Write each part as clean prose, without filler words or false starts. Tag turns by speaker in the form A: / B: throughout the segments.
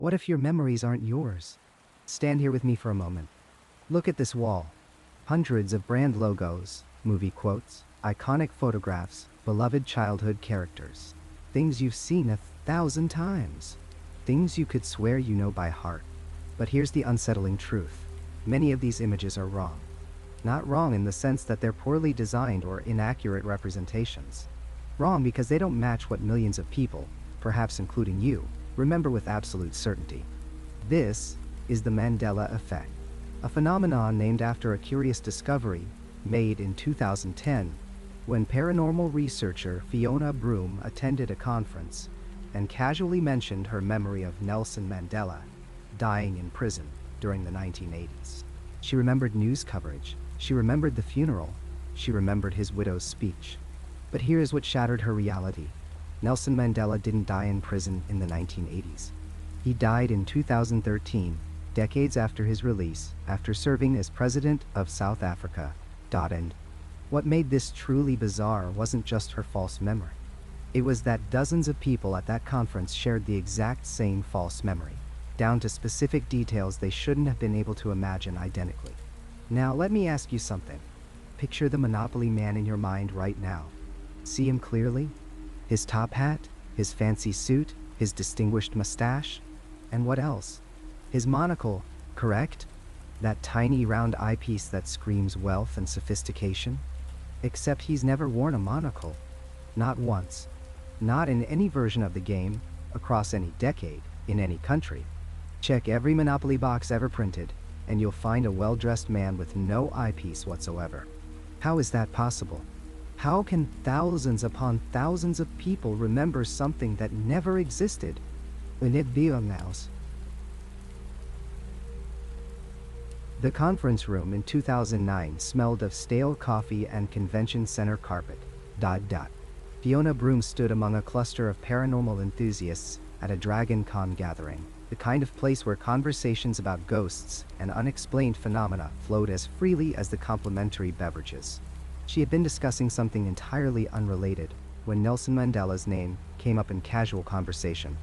A: What if your memories aren't yours? Stand here with me for a moment. Look at this wall. Hundreds of brand logos, movie quotes, iconic photographs, beloved childhood characters. Things you've seen 1,000 times. Things you could swear you know by heart. But here's the unsettling truth. Many of these images are wrong. Not wrong in the sense that they're poorly designed or inaccurate representations. Wrong because they don't match what millions of people, perhaps including you, remember with absolute certainty. This is the Mandela Effect, a phenomenon named after a curious discovery made in 2010 when paranormal researcher Fiona Broome attended a conference and casually mentioned her memory of Nelson Mandela dying in prison during the 1980s. She remembered news coverage, she remembered the funeral, she remembered his widow's speech. But here's what shattered her reality. Nelson Mandela didn't die in prison in the 1980s. He died in 2013, decades after his release, after serving as president of South Africa. And what made this truly bizarre wasn't just her false memory. It was that dozens of people at that conference shared the exact same false memory, down to specific details they shouldn't have been able to imagine identically. Now let me ask you something. Picture the Monopoly man in your mind right now. See him clearly? His top hat, his fancy suit, his distinguished mustache, and what else? His monocle, correct? That tiny round eyepiece that screams wealth and sophistication? Except he's never worn a monocle. Not once. Not in any version of the game, across any decade, in any country. Check every Monopoly box ever printed, and you'll find a well-dressed man with no eyepiece whatsoever. How is that possible? How can thousands upon thousands of people remember something that never existed? The conference room in 2009 smelled of stale coffee and convention center carpet. Fiona Broome stood among a cluster of paranormal enthusiasts at a Dragon Con gathering, the kind of place where conversations about ghosts and unexplained phenomena flowed as freely as the complimentary beverages. She had been discussing something entirely unrelated when Nelson Mandela's name came up in casual conversation.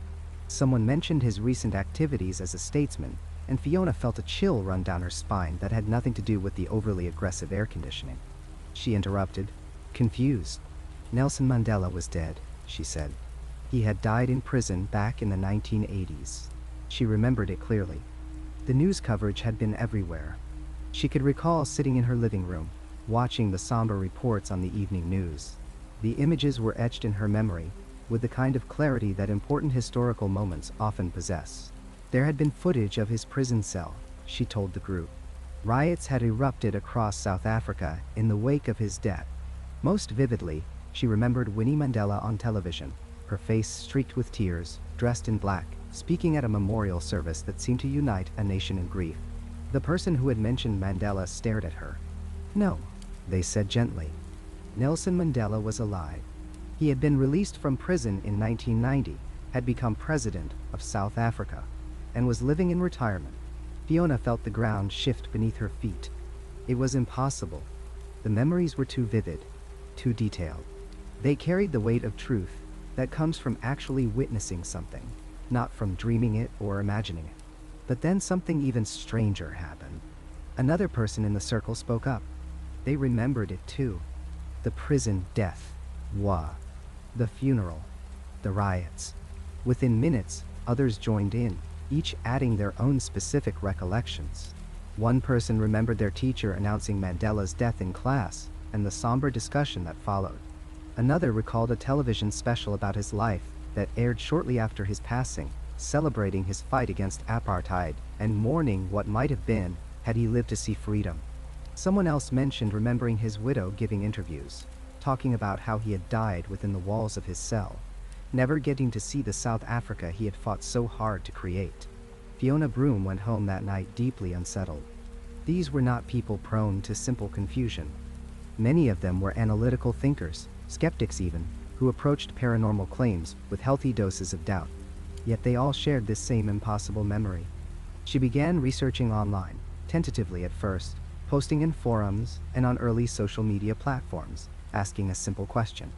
A: Someone mentioned his recent activities as a statesman, and Fiona felt a chill run down her spine that had nothing to do with the overly aggressive air conditioning. She interrupted, confused. Nelson Mandela was dead, she said. He had died in prison back in the 1980s. She remembered it clearly. The news coverage had been everywhere. She could recall sitting in her living room, watching the somber reports on the evening news. The images were etched in her memory, with the kind of clarity that important historical moments often possess. There had been footage of his prison cell, she told the group. Riots had erupted across South Africa in the wake of his death. Most vividly, she remembered Winnie Mandela on television, her face streaked with tears, dressed in black, speaking at a memorial service that seemed to unite a nation in grief. The person who had mentioned Mandela stared at her. No, they said gently. Nelson Mandela was alive. He had been released from prison in 1990, had become president of South Africa, and was living in retirement. Fiona felt the ground shift beneath her feet. It was impossible. The memories were too vivid, too detailed. They carried the weight of truth that comes from actually witnessing something, not from dreaming it or imagining it. But then something even stranger happened. Another person in the circle spoke up. They remembered it too. The prison death, the funeral, the riots. Within minutes, others joined in, each adding their own specific recollections. One person remembered their teacher announcing Mandela's death in class and the somber discussion that followed. Another recalled a television special about his life that aired shortly after his passing, celebrating his fight against apartheid and mourning what might have been had he lived to see freedom. Someone else mentioned remembering his widow giving interviews, talking about how he had died within the walls of his cell, never getting to see the South Africa he had fought so hard to create. Fiona Broome went home that night deeply unsettled. These were not people prone to simple confusion. Many of them were analytical thinkers, skeptics even, who approached paranormal claims with healthy doses of doubt. Yet they all shared this same impossible memory. She began researching online, tentatively at first, posting in forums and on early social media platforms, asking a simple question.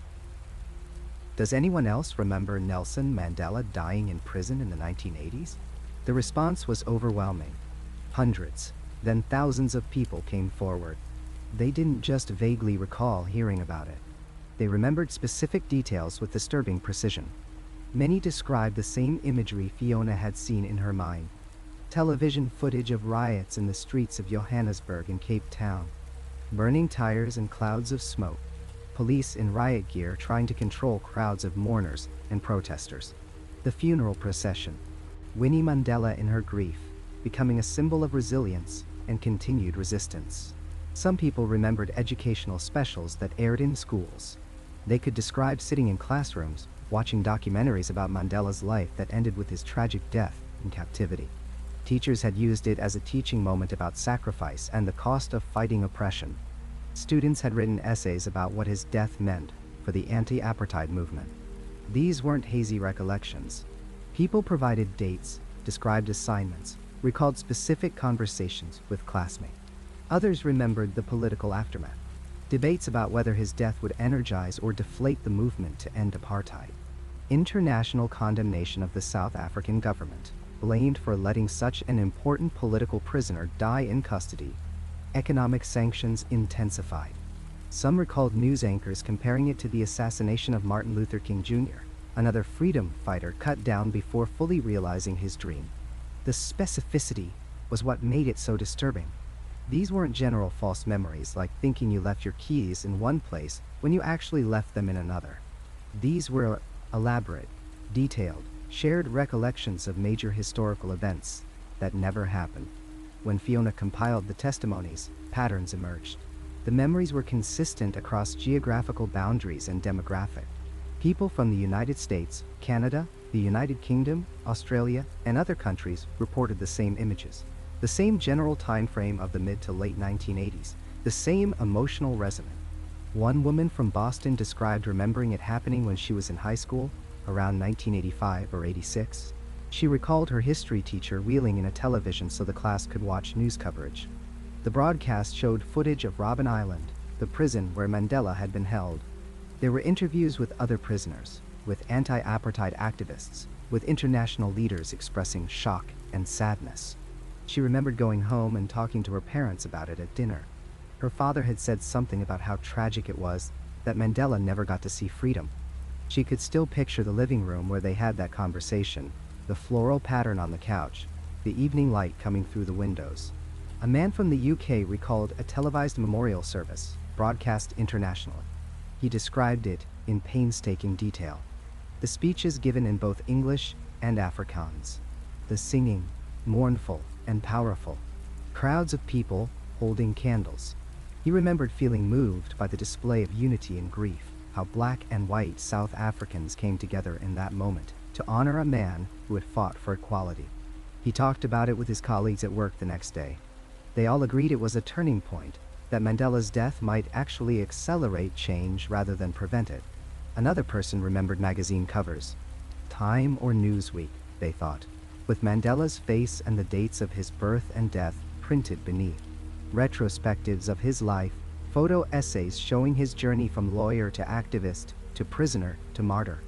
A: Does anyone else remember Nelson Mandela dying in prison in the 1980s? The response was overwhelming. Hundreds, then thousands of people came forward. They didn't just vaguely recall hearing about it. They remembered specific details with disturbing precision. Many described the same imagery Fiona had seen in her mind. Television footage of riots in the streets of Johannesburg and Cape Town. Burning tires and clouds of smoke. Police in riot gear trying to control crowds of mourners and protesters. The funeral procession. Winnie Mandela in her grief, becoming a symbol of resilience and continued resistance. Some people remembered educational specials that aired in schools. They could describe sitting in classrooms, watching documentaries about Mandela's life that ended with his tragic death in captivity. Teachers had used it as a teaching moment about sacrifice and the cost of fighting oppression. Students had written essays about what his death meant for the anti-apartheid movement. These weren't hazy recollections. People provided dates, described assignments, recalled specific conversations with classmates. Others remembered the political aftermath. Debates about whether his death would energize or deflate the movement to end apartheid. International condemnation of the South African government, blamed for letting such an important political prisoner die in custody. Economic sanctions intensified. Some recalled news anchors comparing it to the assassination of Martin Luther King Jr., another freedom fighter cut down before fully realizing his dream. The specificity was what made it so disturbing. These weren't general false memories like thinking you left your keys in one place when you actually left them in another. These were elaborate, detailed, shared recollections of major historical events that never happened. When Fiona compiled the testimonies, patterns emerged. The memories were consistent across geographical boundaries and demographic. People from the United States, Canada, the United Kingdom, Australia, and other countries reported the same images. The same general time frame of the mid to late 1980s, the same emotional resonance. One woman from Boston described remembering it happening when she was in high school, around 1985 or 86. She recalled her history teacher wheeling in a television so the class could watch news coverage. The broadcast showed footage of Robben Island, the prison where Mandela had been held. There were interviews with other prisoners, with anti-apartheid activists, with international leaders expressing shock and sadness. She remembered going home and talking to her parents about it at dinner. Her father had said something about how tragic it was that Mandela never got to see freedom. She could still picture the living room where they had that conversation, the floral pattern on the couch, the evening light coming through the windows. A man from the UK recalled a televised memorial service, broadcast internationally. He described it in painstaking detail. The speeches given in both English and Afrikaans. The singing, mournful and powerful. Crowds of people holding candles. He remembered feeling moved by the display of unity and grief, how black and white South Africans came together in that moment to honor a man who had fought for equality. He talked about it with his colleagues at work the next day. They all agreed it was a turning point, that Mandela's death might actually accelerate change rather than prevent it. Another person remembered magazine covers. Time or Newsweek, they thought, with Mandela's face and the dates of his birth and death printed beneath. Retrospectives of his life, photo essays showing his journey from lawyer to activist, to prisoner to martyr.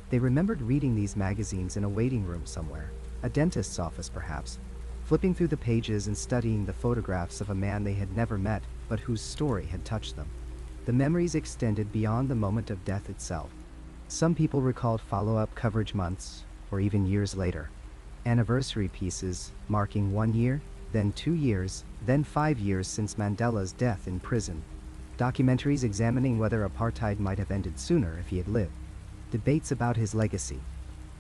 A: They remembered reading these magazines in a waiting room somewhere, a dentist's office perhaps, flipping through the pages and studying the photographs of a man they had never met but whose story had touched them. The memories extended beyond the moment of death itself. Some people recalled follow-up coverage months, or even years later. Anniversary pieces marking 1 year, then 2 years, then 5 years since Mandela's death in prison. Documentaries examining whether apartheid might have ended sooner if he had lived. Debates about his legacy.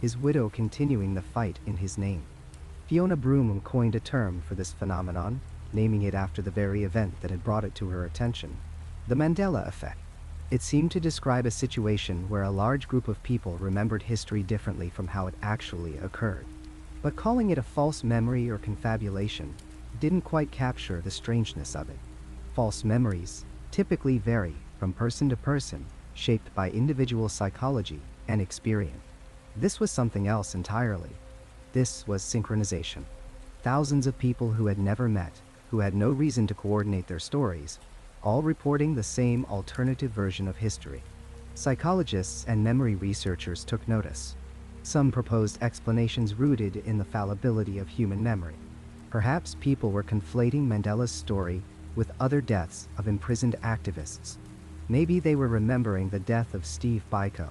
A: His widow continuing the fight in his name. Fiona Broom coined a term for this phenomenon, naming it after the very event that had brought it to her attention. The Mandela Effect. It seemed to describe a situation where a large group of people remembered history differently from how it actually occurred. But calling it a false memory or confabulation didn't quite capture the strangeness of it. False memories typically vary from person to person, shaped by individual psychology and experience. This was something else entirely. This was synchronization. Thousands of people who had never met, who had no reason to coordinate their stories, all reporting the same alternative version of history. Psychologists and memory researchers took notice. Some proposed explanations rooted in the fallibility of human memory. Perhaps people were conflating Mandela's story with other deaths of imprisoned activists. Maybe they were remembering the death of Steve Biko,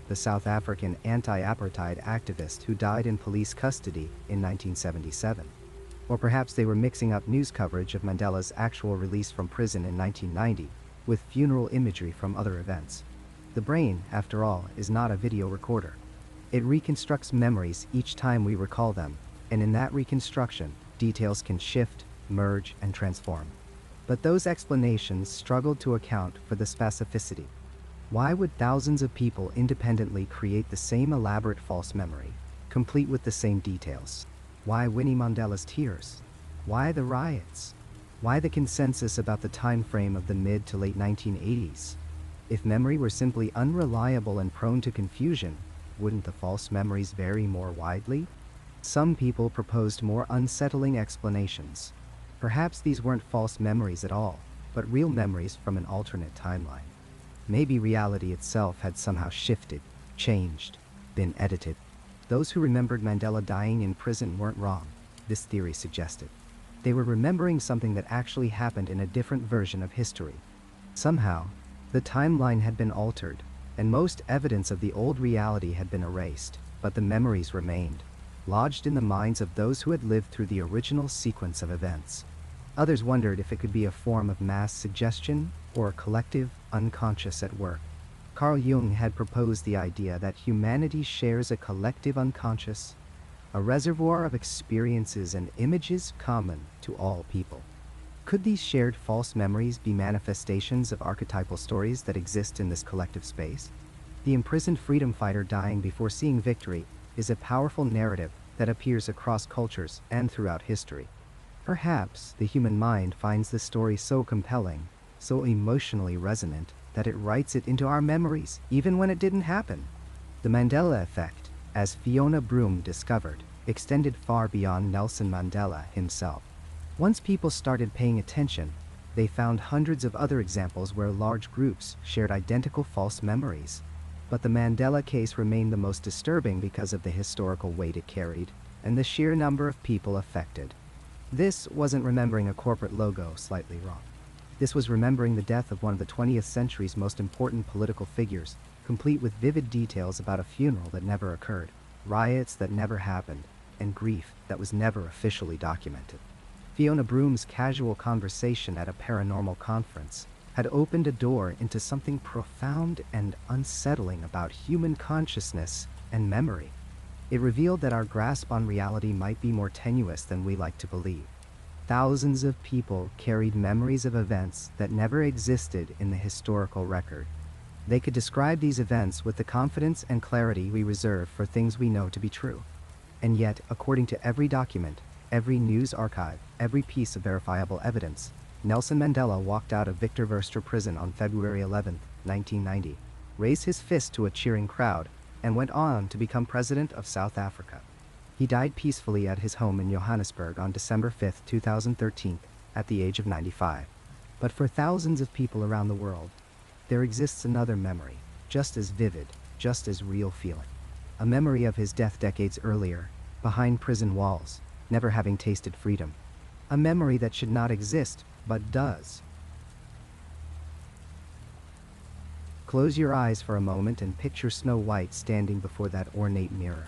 A: the South African anti-apartheid activist who died in police custody in 1977. Or perhaps they were mixing up news coverage of Mandela's actual release from prison in 1990 with funeral imagery from other events. The brain, after all, is not a video recorder. It reconstructs memories each time we recall them, and in that reconstruction, details can shift, merge, and transform. But those explanations struggled to account for the specificity. Why would thousands of people independently create the same elaborate false memory, complete with the same details? Why Winnie Mandela's tears? Why the riots? Why the consensus about the time frame of the mid to late 1980s? If memory were simply unreliable and prone to confusion, wouldn't the false memories vary more widely? Some people proposed more unsettling explanations. Perhaps these weren't false memories at all, but real memories from an alternate timeline. Maybe reality itself had somehow shifted, changed, been edited. Those who remembered Mandela dying in prison weren't wrong, this theory suggested. They were remembering something that actually happened in a different version of history. Somehow, the timeline had been altered, and most evidence of the old reality had been erased, but the memories remained, lodged in the minds of those who had lived through the original sequence of events. Others wondered if it could be a form of mass suggestion or a collective unconscious at work. Carl Jung had proposed the idea that humanity shares a collective unconscious, a reservoir of experiences and images common to all people. Could these shared false memories be manifestations of archetypal stories that exist in this collective space? The imprisoned freedom fighter dying before seeing victory is a powerful narrative that appears across cultures and throughout history. Perhaps the human mind finds this story so compelling, so emotionally resonant, that it writes it into our memories, even when it didn't happen. The Mandela Effect, as Fiona Broome discovered, extended far beyond Nelson Mandela himself. Once people started paying attention, they found hundreds of other examples where large groups shared identical false memories. But the Mandela case remained the most disturbing because of the historical weight it carried and the sheer number of people affected. This wasn't remembering a corporate logo slightly wrong. This was remembering the death of one of the 20th century's most important political figures, complete with vivid details about a funeral that never occurred, riots that never happened, and grief that was never officially documented. Fiona Broome's casual conversation at a paranormal conference had opened a door into something profound and unsettling about human consciousness and memory. It revealed that our grasp on reality might be more tenuous than we like to believe. Thousands of people carried memories of events that never existed in the historical record. They could describe these events with the confidence and clarity we reserve for things we know to be true. And yet, according to every document, every news archive, every piece of verifiable evidence, Nelson Mandela walked out of Victor Verster prison on February 11, 1990, raised his fist to a cheering crowd, and went on to become president of South Africa. He died peacefully at his home in Johannesburg on December 5, 2013, at the age of 95. But for thousands of people around the world, there exists another memory, just as vivid, just as real feeling. A memory of his death decades earlier, behind prison walls, never having tasted freedom. A memory that should not exist, but does. Close your eyes for a moment and picture Snow White standing before that ornate mirror.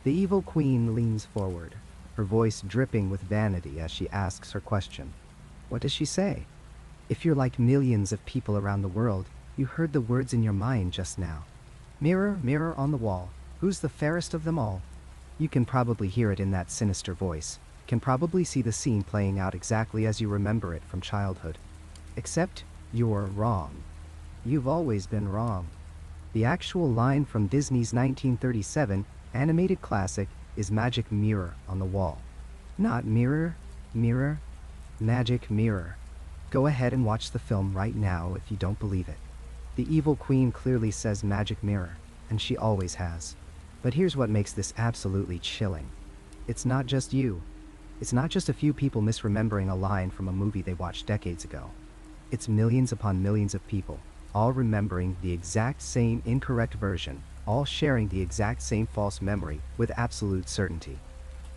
A: The evil queen leans forward, her voice dripping with vanity as she asks her question. What does she say? If you're like millions of people around the world, you heard the words in your mind just now. Mirror, mirror on the wall, who's the fairest of them all? You can probably hear it in that sinister voice, can probably see the scene playing out exactly as you remember it from childhood. Except you're wrong. You've always been wrong. The actual line from Disney's 1937 animated classic is magic mirror on the wall. Not mirror, mirror, magic mirror. Go ahead and watch the film right now if you don't believe it. The evil queen clearly says magic mirror, and she always has. But here's what makes this absolutely chilling. It's not just you. It's not just a few people misremembering a line from a movie they watched decades ago. It's millions upon millions of people, all remembering the exact same incorrect version, all sharing the exact same false memory with absolute certainty.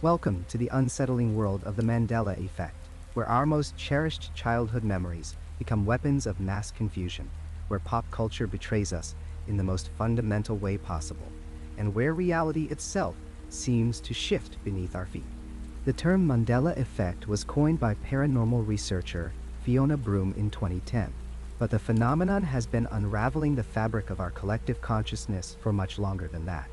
A: Welcome to the unsettling world of the Mandela Effect, where our most cherished childhood memories become weapons of mass confusion, where pop culture betrays us in the most fundamental way possible, and where reality itself seems to shift beneath our feet. The term Mandela Effect was coined by paranormal researcher Fiona Broome in 2010, but the phenomenon has been unraveling the fabric of our collective consciousness for much longer than that.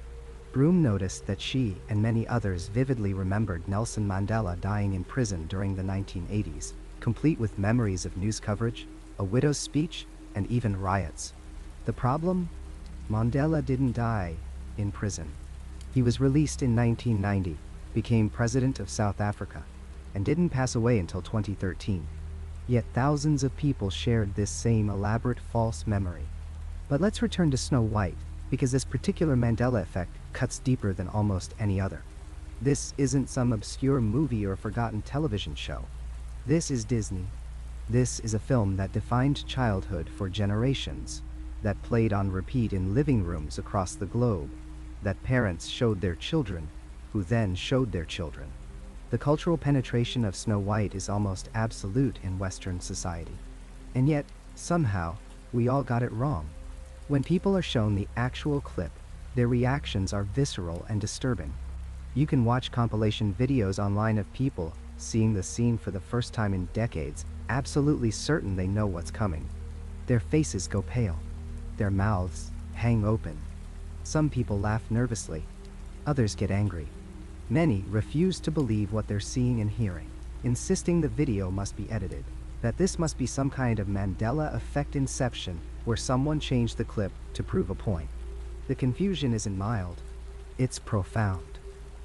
A: Broome noticed that she and many others vividly remembered Nelson Mandela dying in prison during the 1980s, complete with memories of news coverage, a widow's speech, and even riots. The problem? Mandela didn't die in prison. He was released in 1990, became president of South Africa, and didn't pass away until 2013. Yet thousands of people shared this same elaborate false memory. But let's return to Snow White, because this particular Mandela effect cuts deeper than almost any other. This isn't some obscure movie or forgotten television show. This is Disney. This is a film that defined childhood for generations, that played on repeat in living rooms across the globe, that parents showed their children, who then showed their children. The cultural penetration of Snow White is almost absolute in Western society. And yet, somehow, we all got it wrong. When people are shown the actual clip, their reactions are visceral and disturbing. You can watch compilation videos online of people seeing the scene for the first time in decades, absolutely certain they know what's coming. Their faces go pale. Their mouths hang open. Some people laugh nervously. Others get angry. Many refuse to believe what they're seeing and hearing, insisting the video must be edited, that this must be some kind of Mandela Effect inception where someone changed the clip to prove a point. The confusion isn't mild, it's profound.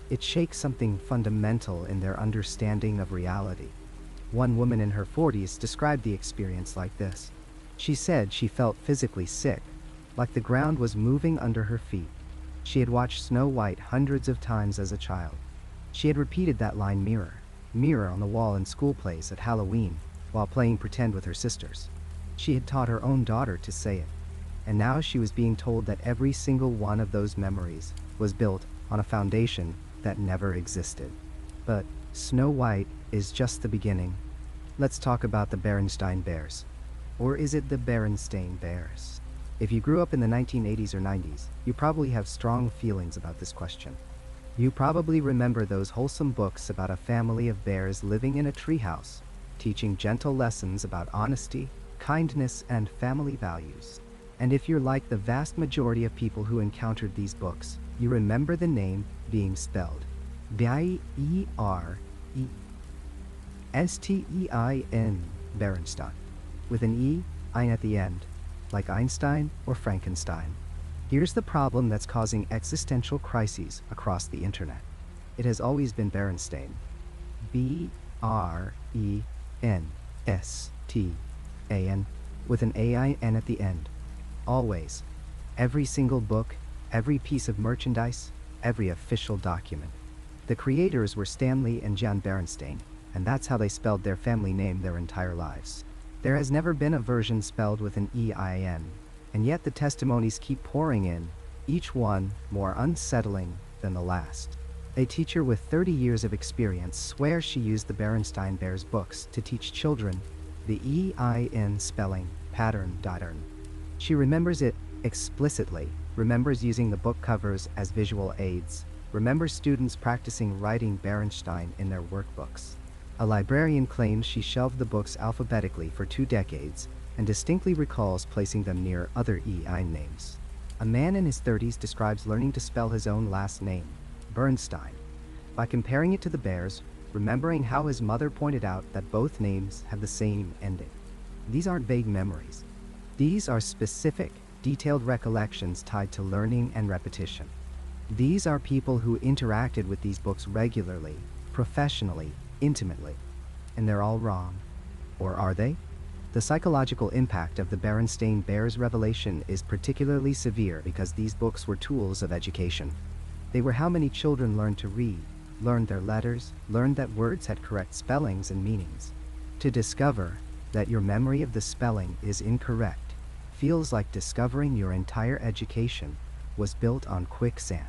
A: It shakes something fundamental in their understanding of reality. One woman in her 40s described the experience like this. She said she felt physically sick, like the ground was moving under her feet. She had watched Snow White hundreds of times as a child. She had repeated that line mirror, mirror on the wall in school plays at Halloween, while playing pretend with her sisters. She had taught her own daughter to say it, and now she was being told that every single one of those memories was built on a foundation that never existed. But Snow White is just the beginning. Let's talk about the Berenstain Bears. Or is it the Berenstain Bears? If you grew up in the 1980s or 90s, you probably have strong feelings about this question. You probably remember those wholesome books about a family of bears living in a treehouse, teaching gentle lessons about honesty, kindness, and family values. And if you're like the vast majority of people who encountered these books, you remember the name being spelled B-I-E-R-E-S-T-E-I-N, Berenstain, with an E-I at the end, like Einstein or Frankenstein. Here's the problem that's causing existential crises across the internet. It has always been Berenstain. B-R-E-N-S-T-A-N, with an A-I-N at the end. Always. Every single book, every piece of merchandise, every official document. The creators were Stanley and Jan Berenstain, and that's how they spelled their family name their entire lives. There has never been a version spelled with an E-I-N, and yet the testimonies keep pouring in, each one more unsettling than the last. A teacher with 30 years of experience swears she used the Berenstain Bears books to teach children the E-I-N spelling pattern. She remembers it explicitly, remembers using the book covers as visual aids, remembers students practicing writing Berenstain in their workbooks. A librarian claims she shelved the books alphabetically for 2 decades and distinctly recalls placing them near other E-I names. A man in his 30s describes learning to spell his own last name, Berenstain, by comparing it to the Bears, remembering how his mother pointed out that both names have the same ending. These aren't vague memories. These are specific, detailed recollections tied to learning and repetition. These are people who interacted with these books regularly, professionally, intimately, and they're all wrong. Or are they? The psychological impact of the Berenstain Bears revelation is particularly severe because these books were tools of education. They were how many children learned to read, learned their letters, learned that words had correct spellings and meanings. To discover that your memory of the spelling is incorrect feels like discovering your entire education was built on quicksand.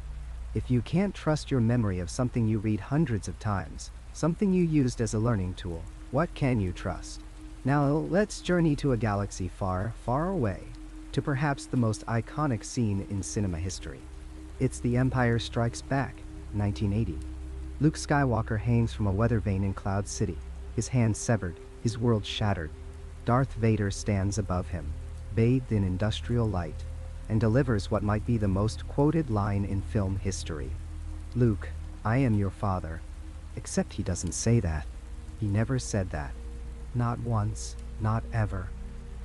A: If you can't trust your memory of something you read hundreds of times, something you used as a learning tool, what can you trust? Now let's journey to a galaxy far, far away, to perhaps the most iconic scene in cinema history. It's The Empire Strikes Back, 1980. Luke Skywalker hangs from a weather vane in Cloud City, his hand severed, his world shattered. Darth Vader stands above him, bathed in industrial light, and delivers what might be the most quoted line in film history. "Luke, I am your father." Except he doesn't say that. He never said that. Not once, not ever.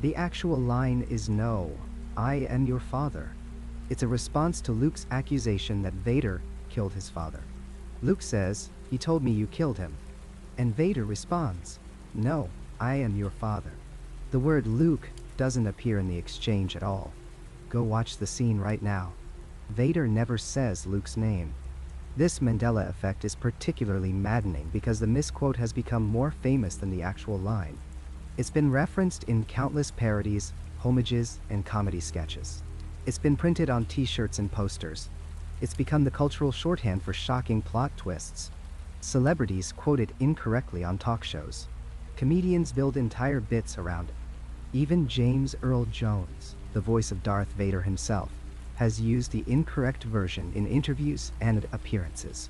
A: The actual line is "No, I am your father." It's a response to Luke's accusation that Vader killed his father. Luke says, "He told me you killed him." And Vader responds, "No, I am your father." The word Luke doesn't appear in the exchange at all. Go watch the scene right now. Vader never says Luke's name. This Mandela effect is particularly maddening because the misquote has become more famous than the actual line. It's been referenced in countless parodies, homages, and comedy sketches. It's been printed on t-shirts and posters. It's become the cultural shorthand for shocking plot twists. Celebrities quote it incorrectly on talk shows. Comedians build entire bits around it. Even James Earl Jones, the voice of Darth Vader himself, has used the incorrect version in interviews and appearances.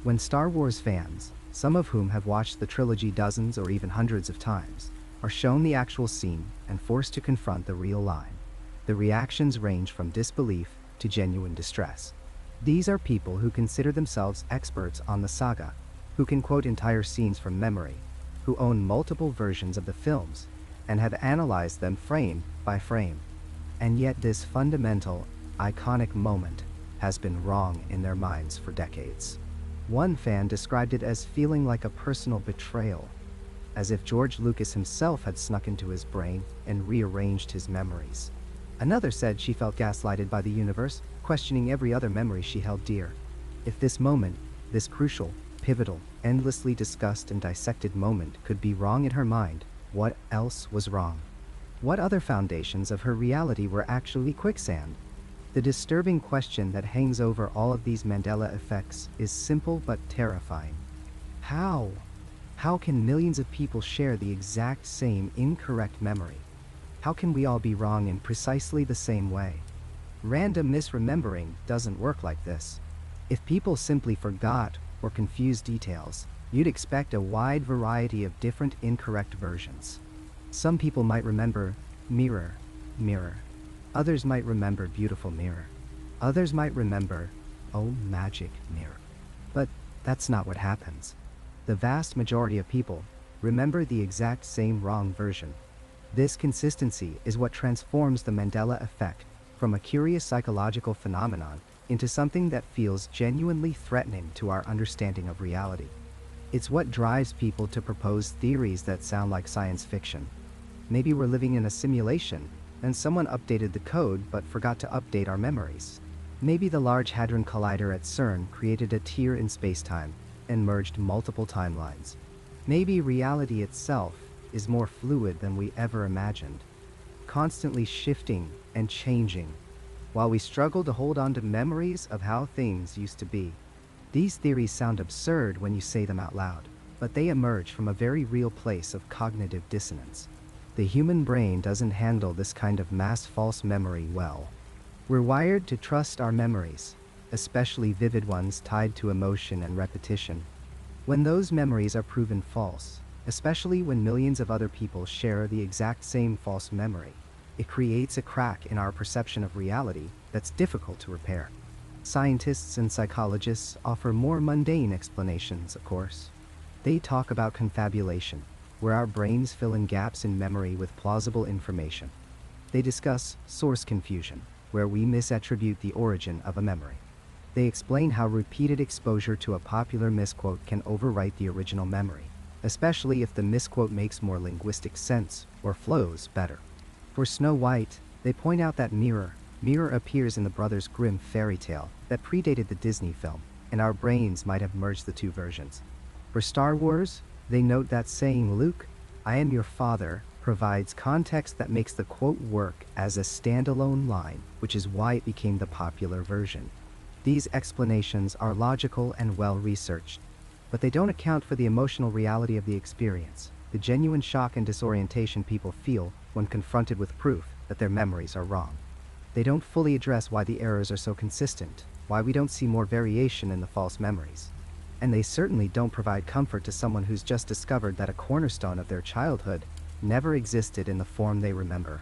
A: When Star Wars fans, some of whom have watched the trilogy dozens or even hundreds of times, are shown the actual scene and forced to confront the real line, the reactions range from disbelief to genuine distress. These are people who consider themselves experts on the saga, who can quote entire scenes from memory, who own multiple versions of the films, and have analyzed them frame by frame. And yet this fundamental, iconic moment has been wrong in their minds for decades. One fan described it as feeling like a personal betrayal, as if George Lucas himself had snuck into his brain and rearranged his memories. Another said she felt gaslighted by the universe, questioning every other memory she held dear. If this moment, this crucial, pivotal, endlessly discussed and dissected moment could be wrong in her mind, what else was wrong? What other foundations of her reality were actually quicksand? The disturbing question that hangs over all of these Mandela effects is simple but terrifying. How? How can millions of people share the exact same incorrect memory? How can we all be wrong in precisely the same way? Random misremembering doesn't work like this. If people simply forgot or confused details, you'd expect a wide variety of different incorrect versions. Some people might remember mirror, mirror. Others might remember beautiful mirror. Others might remember, oh, magic mirror. But that's not what happens. The vast majority of people remember the exact same wrong version. This consistency is what transforms the Mandela effect from a curious psychological phenomenon into something that feels genuinely threatening to our understanding of reality. It's what drives people to propose theories that sound like science fiction. Maybe we're living in a simulation, and someone updated the code but forgot to update our memories. Maybe the Large Hadron Collider at CERN created a tear in spacetime and merged multiple timelines. Maybe reality itself is more fluid than we ever imagined, constantly shifting and changing, while we struggle to hold on to memories of how things used to be. These theories sound absurd when you say them out loud, but they emerge from a very real place of cognitive dissonance. The human brain doesn't handle this kind of mass false memory well. We're wired to trust our memories, especially vivid ones tied to emotion and repetition. When those memories are proven false, especially when millions of other people share the exact same false memory, it creates a crack in our perception of reality that's difficult to repair. Scientists and psychologists offer more mundane explanations, of course. They talk about confabulation, where our brains fill in gaps in memory with plausible information. They discuss source confusion, where we misattribute the origin of a memory. They explain how repeated exposure to a popular misquote can overwrite the original memory, especially if the misquote makes more linguistic sense or flows better. For Snow White, they point out that mirror appears in the Brothers Grimm fairy tale that predated the Disney film, and our brains might have merged the two versions. For Star Wars, they note that saying "Luke, I am your father" provides context that makes the quote work as a standalone line, which is why it became the popular version. These explanations are logical and well-researched, but they don't account for the emotional reality of the experience, the genuine shock and disorientation people feel when confronted with proof that their memories are wrong. They don't fully address why the errors are so consistent, why we don't see more variation in the false memories. And they certainly don't provide comfort to someone who's just discovered that a cornerstone of their childhood never existed in the form they remember.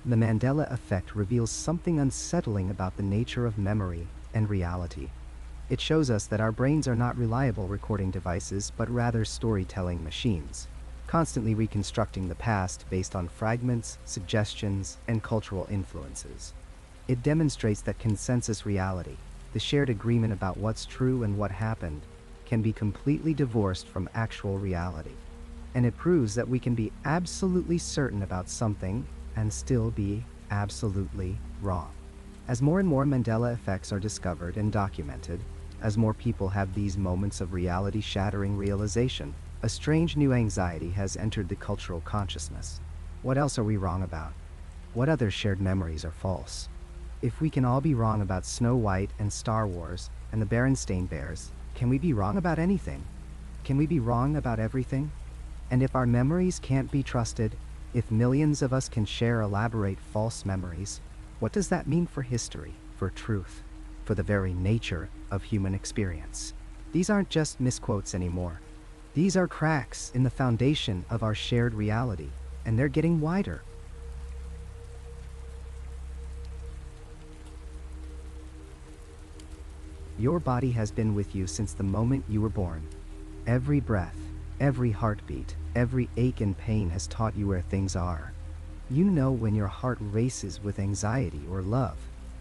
A: The Mandela Effect reveals something unsettling about the nature of memory and reality. It shows us that our brains are not reliable recording devices, but rather storytelling machines, constantly reconstructing the past based on fragments, suggestions, and cultural influences. It demonstrates that consensus reality, the shared agreement about what's true and what happened, can be completely divorced from actual reality. And it proves that we can be absolutely certain about something and still be absolutely wrong. As more and more Mandela effects are discovered and documented, as more people have these moments of reality-shattering realization, a strange new anxiety has entered the cultural consciousness. What else are we wrong about? What other shared memories are false? If we can all be wrong about Snow White and Star Wars and the Berenstain Bears, can we be wrong about anything? Can we be wrong about everything? And if our memories can't be trusted, if millions of us can share elaborate false memories, what does that mean for history, for truth, for the very nature of human experience? These aren't just misquotes anymore. These are cracks in the foundation of our shared reality, and they're getting wider. Your body has been with you since the moment you were born. Every breath, every heartbeat, every ache and pain has taught you where things are. You know when your heart races with anxiety or love.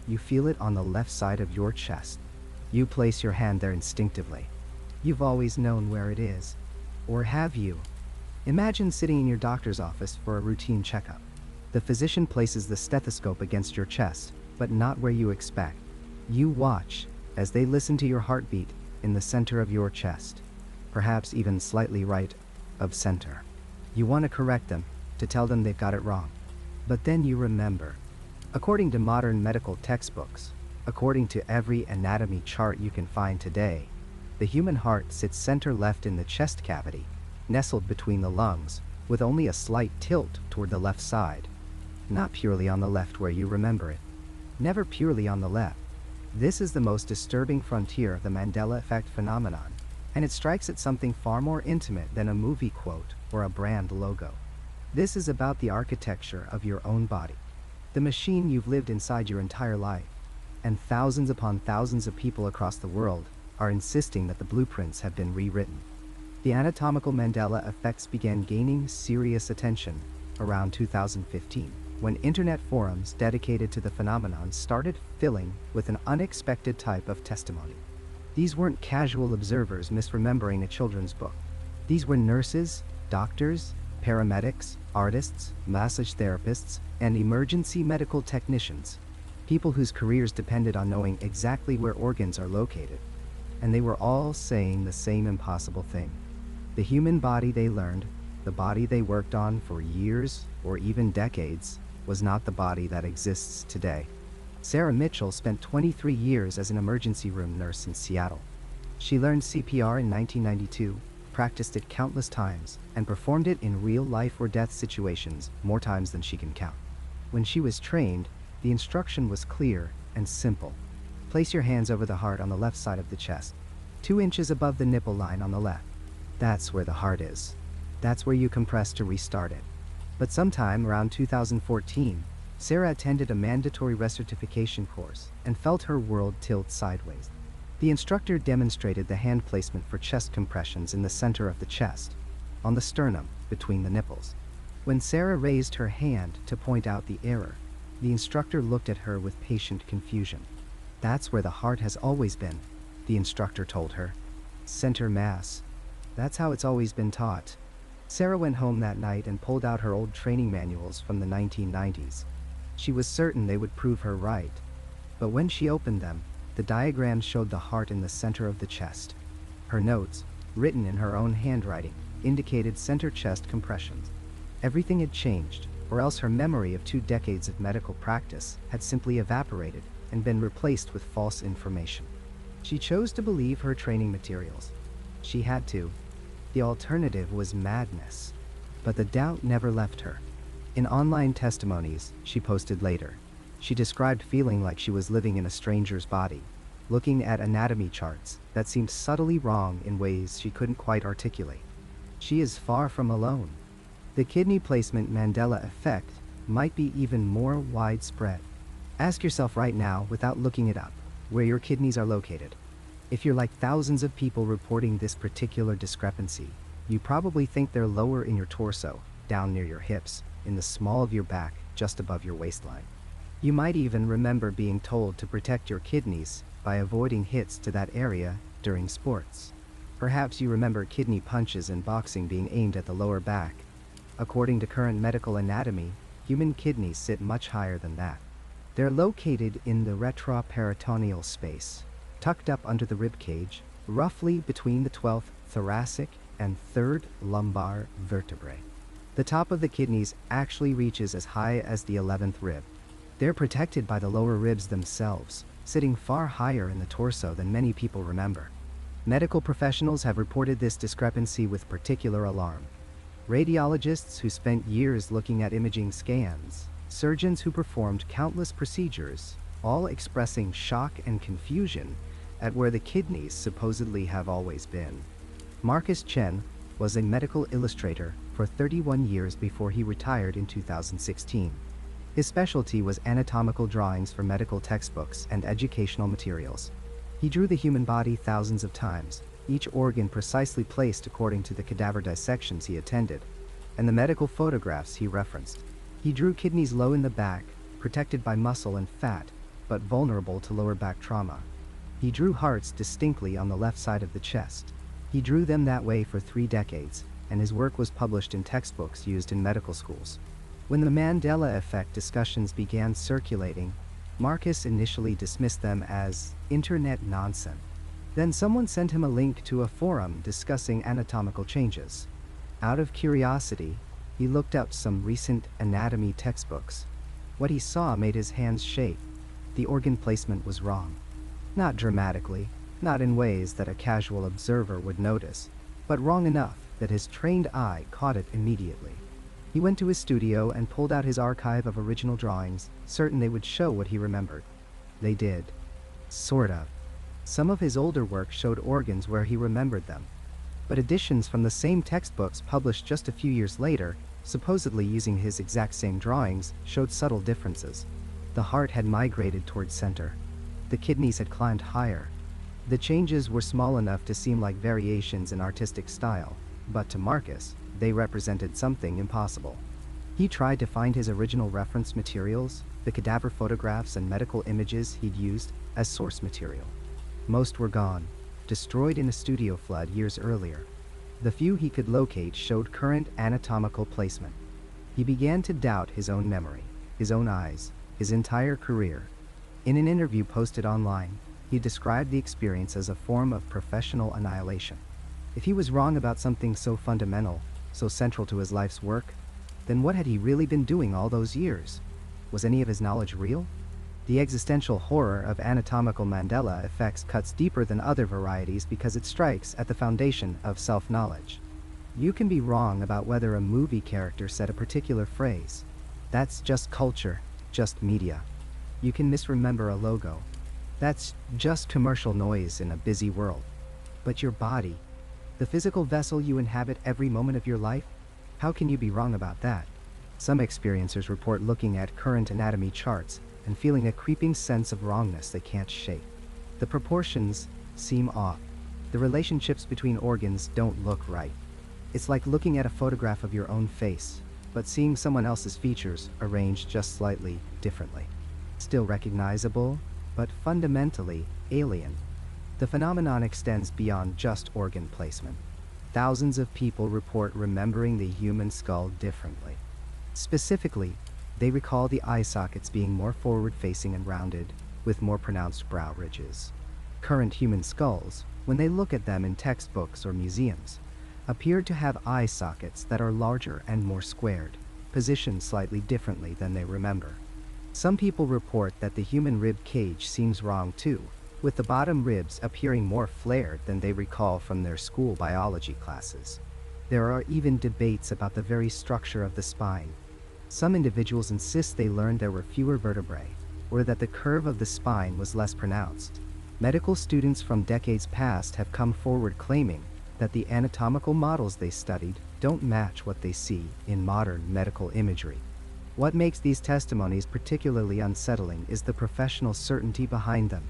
A: You feel it on the left side of your chest. You place your hand there instinctively. You've always known where it is. Or have you? Imagine sitting in your doctor's office for a routine checkup. The physician places the stethoscope against your chest, but not where you expect. You watch as they listen to your heartbeat in the center of your chest, perhaps even slightly right of center. You want to correct them, to tell them they've got it wrong. But then you remember. According to modern medical textbooks, according to every anatomy chart you can find today, the human heart sits center left in the chest cavity, nestled between the lungs, with only a slight tilt toward the left side. Not purely on the left where you remember it. Never purely on the left. This is the most disturbing frontier of the Mandela Effect phenomenon, and it strikes at something far more intimate than a movie quote or a brand logo. This is about the architecture of your own body, the machine you've lived inside your entire life, and thousands upon thousands of people across the world are insisting that the blueprints have been rewritten. The anatomical Mandela effects began gaining serious attention around 2015, when internet forums dedicated to the phenomenon started filling with an unexpected type of testimony. These weren't casual observers misremembering a children's book. These were nurses, doctors, paramedics, artists, massage therapists, and emergency medical technicians, people whose careers depended on knowing exactly where organs are located. And they were all saying the same impossible thing. The human body they learned, the body they worked on for years or even decades, was not the body that exists today. Sarah Mitchell spent 23 years as an emergency room nurse in Seattle. She learned CPR in 1992, practiced it countless times, and performed it in real life or death situations more times than she can count. When she was trained, the instruction was clear and simple. Place your hands over the heart on the left side of the chest, 2 inches above the nipple line on the left. That's where the heart is. That's where you compress to restart it. But sometime around 2014, Sarah attended a mandatory recertification course and felt her world tilt sideways. The instructor demonstrated the hand placement for chest compressions in the center of the chest, on the sternum, between the nipples. When Sarah raised her hand to point out the error, the instructor looked at her with patient confusion. That's where the heart has always been, the instructor told her. Center mass. That's how it's always been taught. Sarah went home that night and pulled out her old training manuals from the 1990s. She was certain they would prove her right. But when she opened them, the diagrams showed the heart in the center of the chest. Her notes, written in her own handwriting, indicated center chest compressions. Everything had changed, or else her memory of 2 decades of medical practice had simply evaporated and been replaced with false information. She chose to believe her training materials. She had to. The alternative was madness. But the doubt never left her. In online testimonies she posted later, she described feeling like she was living in a stranger's body, looking at anatomy charts that seemed subtly wrong in ways she couldn't quite articulate. She is far from alone. The kidney placement Mandela effect might be even more widespread. Ask yourself right now, without looking it up, where your kidneys are located. If you're like thousands of people reporting this particular discrepancy, you probably think they're lower in your torso, down near your hips, in the small of your back, just above your waistline. You might even remember being told to protect your kidneys by avoiding hits to that area during sports. Perhaps you remember kidney punches in boxing being aimed at the lower back. According to current medical anatomy, human kidneys sit much higher than that. They're located in the retroperitoneal space, tucked up under the rib cage, roughly between the 12th thoracic and 3rd lumbar vertebrae. The top of the kidneys actually reaches as high as the 11th rib. They're protected by the lower ribs themselves, sitting far higher in the torso than many people remember. Medical professionals have reported this discrepancy with particular alarm. Radiologists who spent years looking at imaging scans, surgeons who performed countless procedures, all expressing shock and confusion at where the kidneys supposedly have always been. Marcus Chen was a medical illustrator for 31 years before he retired in 2016. His specialty was anatomical drawings for medical textbooks and educational materials. He drew the human body thousands of times, each organ precisely placed according to the cadaver dissections he attended, and the medical photographs he referenced. He drew kidneys low in the back, protected by muscle and fat, but vulnerable to lower back trauma. He drew hearts distinctly on the left side of the chest. He drew them that way for 3 decades, and his work was published in textbooks used in medical schools. When the Mandela Effect discussions began circulating, Marcus initially dismissed them as internet nonsense. Then someone sent him a link to a forum discussing anatomical changes. Out of curiosity, he looked up some recent anatomy textbooks. What he saw made his hands shake. The organ placement was wrong. Not dramatically, not in ways that a casual observer would notice, but wrong enough that his trained eye caught it immediately. He went to his studio and pulled out his archive of original drawings, certain they would show what he remembered. They did. Sort of. Some of his older work showed organs where he remembered them, but editions from the same textbooks published just a few years later, supposedly using his exact same drawings, showed subtle differences. The heart had migrated towards center. The kidneys had climbed higher. The changes were small enough to seem like variations in artistic style, but to Marcus, they represented something impossible. He tried to find his original reference materials, the cadaver photographs and medical images he'd used, as source material. Most were gone, destroyed in a studio flood years earlier. The few he could locate showed current anatomical placement. He began to doubt his own memory, his own eyes, his entire career. In an interview posted online, he described the experience as a form of professional annihilation. If he was wrong about something so fundamental, so central to his life's work, then what had he really been doing all those years? Was any of his knowledge real? The existential horror of anatomical Mandela effects cuts deeper than other varieties because it strikes at the foundation of self-knowledge. You can be wrong about whether a movie character said a particular phrase. That's just culture, just media. You can misremember a logo. That's just commercial noise in a busy world. But your body, the physical vessel you inhabit every moment of your life, how can you be wrong about that? Some experiencers report looking at current anatomy charts and feeling a creeping sense of wrongness they can't shake. The proportions seem off. The relationships between organs don't look right. It's like looking at a photograph of your own face, but seeing someone else's features arranged just slightly differently. Still recognizable, but fundamentally alien. The phenomenon extends beyond just organ placement. Thousands of people report remembering the human skull differently. Specifically, they recall the eye sockets being more forward-facing and rounded, with more pronounced brow ridges. Current human skulls, when they look at them in textbooks or museums, appeared to have eye sockets that are larger and more squared, positioned slightly differently than they remember. Some people report that the human rib cage seems wrong too, with the bottom ribs appearing more flared than they recall from their school biology classes. There are even debates about the very structure of the spine. Some individuals insist they learned there were fewer vertebrae, or that the curve of the spine was less pronounced. Medical students from decades past have come forward claiming that the anatomical models they studied don't match what they see in modern medical imagery. What makes these testimonies particularly unsettling is the professional certainty behind them.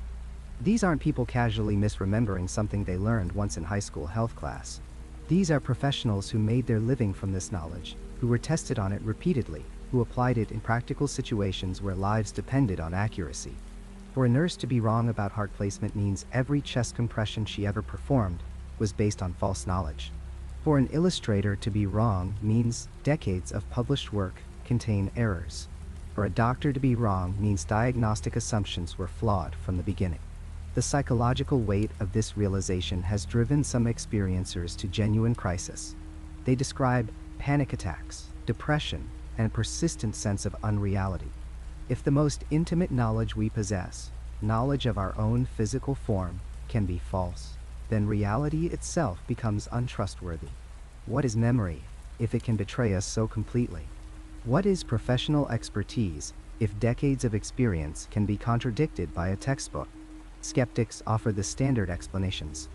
A: These aren't people casually misremembering something they learned once in high school health class. These are professionals who made their living from this knowledge, who were tested on it repeatedly, who applied it in practical situations where lives depended on accuracy. For a nurse to be wrong about heart placement means every chest compression she ever performed was based on false knowledge. For an illustrator to be wrong means decades of published work contain errors. For a doctor to be wrong means diagnostic assumptions were flawed from the beginning. The psychological weight of this realization has driven some experiencers to genuine crisis. They describe panic attacks, depression, and a persistent sense of unreality. If the most intimate knowledge we possess, knowledge of our own physical form, can be false, then reality itself becomes untrustworthy. What is memory, if it can betray us so completely? What is professional expertise, if decades of experience can be contradicted by a textbook? Skeptics offer the standard explanations.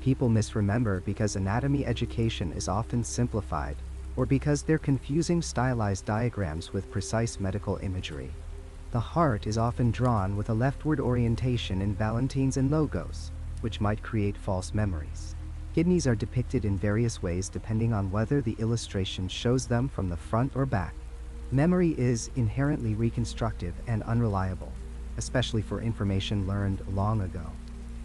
A: People misremember because anatomy education is often simplified, or because they're confusing stylized diagrams with precise medical imagery. The heart is often drawn with a leftward orientation in valentines and logos, which might create false memories. Kidneys are depicted in various ways depending on whether the illustration shows them from the front or back. Memory is inherently reconstructive and unreliable, especially for information learned long ago.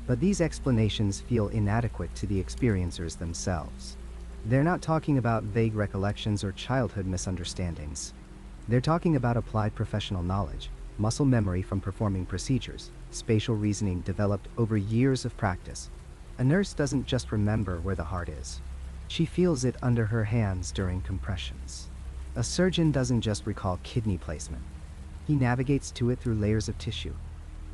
A: But these explanations feel inadequate to the experiencers themselves. They're not talking about vague recollections or childhood misunderstandings. They're talking about applied professional knowledge, muscle memory from performing procedures, spatial reasoning developed over years of practice. A nurse doesn't just remember where the heart is. She feels it under her hands during compressions. A surgeon doesn't just recall kidney placement. He navigates to it through layers of tissue.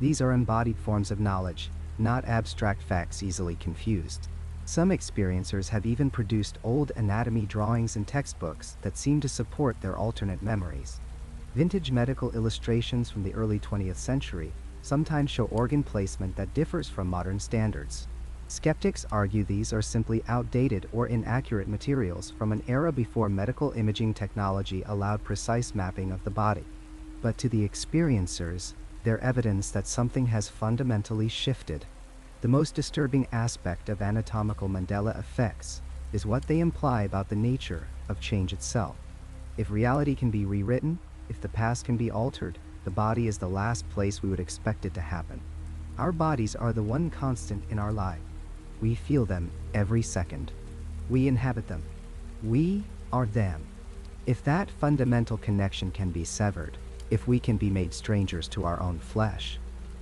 A: These are embodied forms of knowledge, not abstract facts easily confused. Some experiencers have even produced old anatomy drawings and textbooks that seem to support their alternate memories. Vintage medical illustrations from the early 20th century sometimes show organ placement that differs from modern standards. Skeptics argue these are simply outdated or inaccurate materials from an era before medical imaging technology allowed precise mapping of the body. But to the experiencers, they're evidence that something has fundamentally shifted. The most disturbing aspect of anatomical Mandela effects is what they imply about the nature of change itself. If reality can be rewritten, if the past can be altered, the body is the last place we would expect it to happen. Our bodies are the one constant in our life. We feel them every second. We inhabit them. We are them. If that fundamental connection can be severed, if we can be made strangers to our own flesh,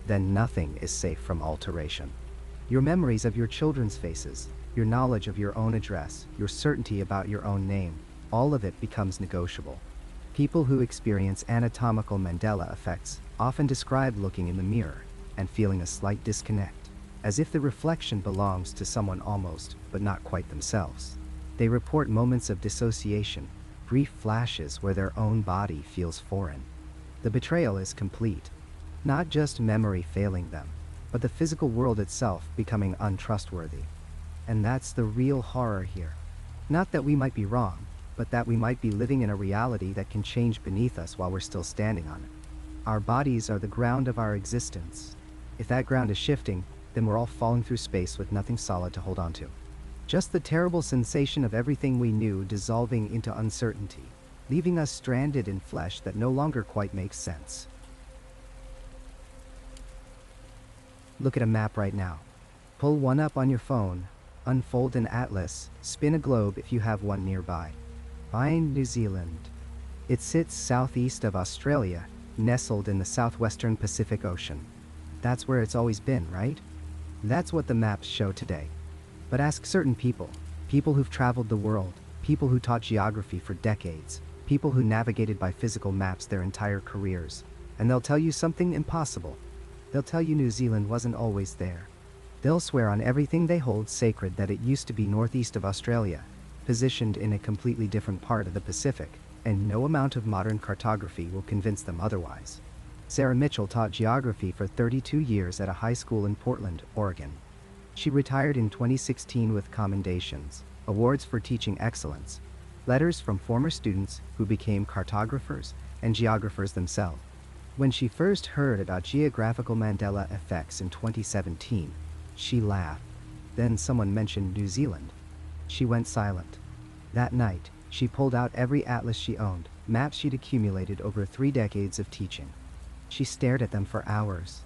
A: then nothing is safe from alteration. Your memories of your children's faces, your knowledge of your own address, your certainty about your own name, all of it becomes negotiable. People who experience anatomical Mandela effects often describe looking in the mirror and feeling a slight disconnect, as if the reflection belongs to someone almost, but not quite themselves. They report moments of dissociation, brief flashes where their own body feels foreign. The betrayal is complete, not just memory failing them, but the physical world itself becoming untrustworthy. And that's the real horror here. Not that we might be wrong, but that we might be living in a reality that can change beneath us while we're still standing on it. Our bodies are the ground of our existence. If that ground is shifting, then we're all falling through space with nothing solid to hold on to. Just the terrible sensation of everything we knew dissolving into uncertainty, leaving us stranded in flesh that no longer quite makes sense. Look at a map right now. Pull one up on your phone, unfold an atlas, spin a globe if you have one nearby. Find New Zealand. It sits southeast of Australia, nestled in the southwestern Pacific Ocean. That's where it's always been, right? That's what the maps show today. But ask certain people, People who've traveled the world, people who taught geography for decades, people who navigated by physical maps their entire careers. And they'll tell you something impossible. They'll tell you New Zealand wasn't always there. They'll swear on everything they hold sacred that it used to be northeast of Australia, positioned in a completely different part of the Pacific, and no amount of modern cartography will convince them otherwise. Sarah Mitchell taught geography for 32 years at a high school in Portland, Oregon. She retired in 2016 with commendations, awards for teaching excellence, letters from former students who became cartographers and geographers themselves. When she first heard about geographical Mandela effects in 2017, she laughed. Then someone mentioned New Zealand. She went silent. That night, she pulled out every atlas she owned, maps she'd accumulated over 3 decades of teaching. She stared at them for hours.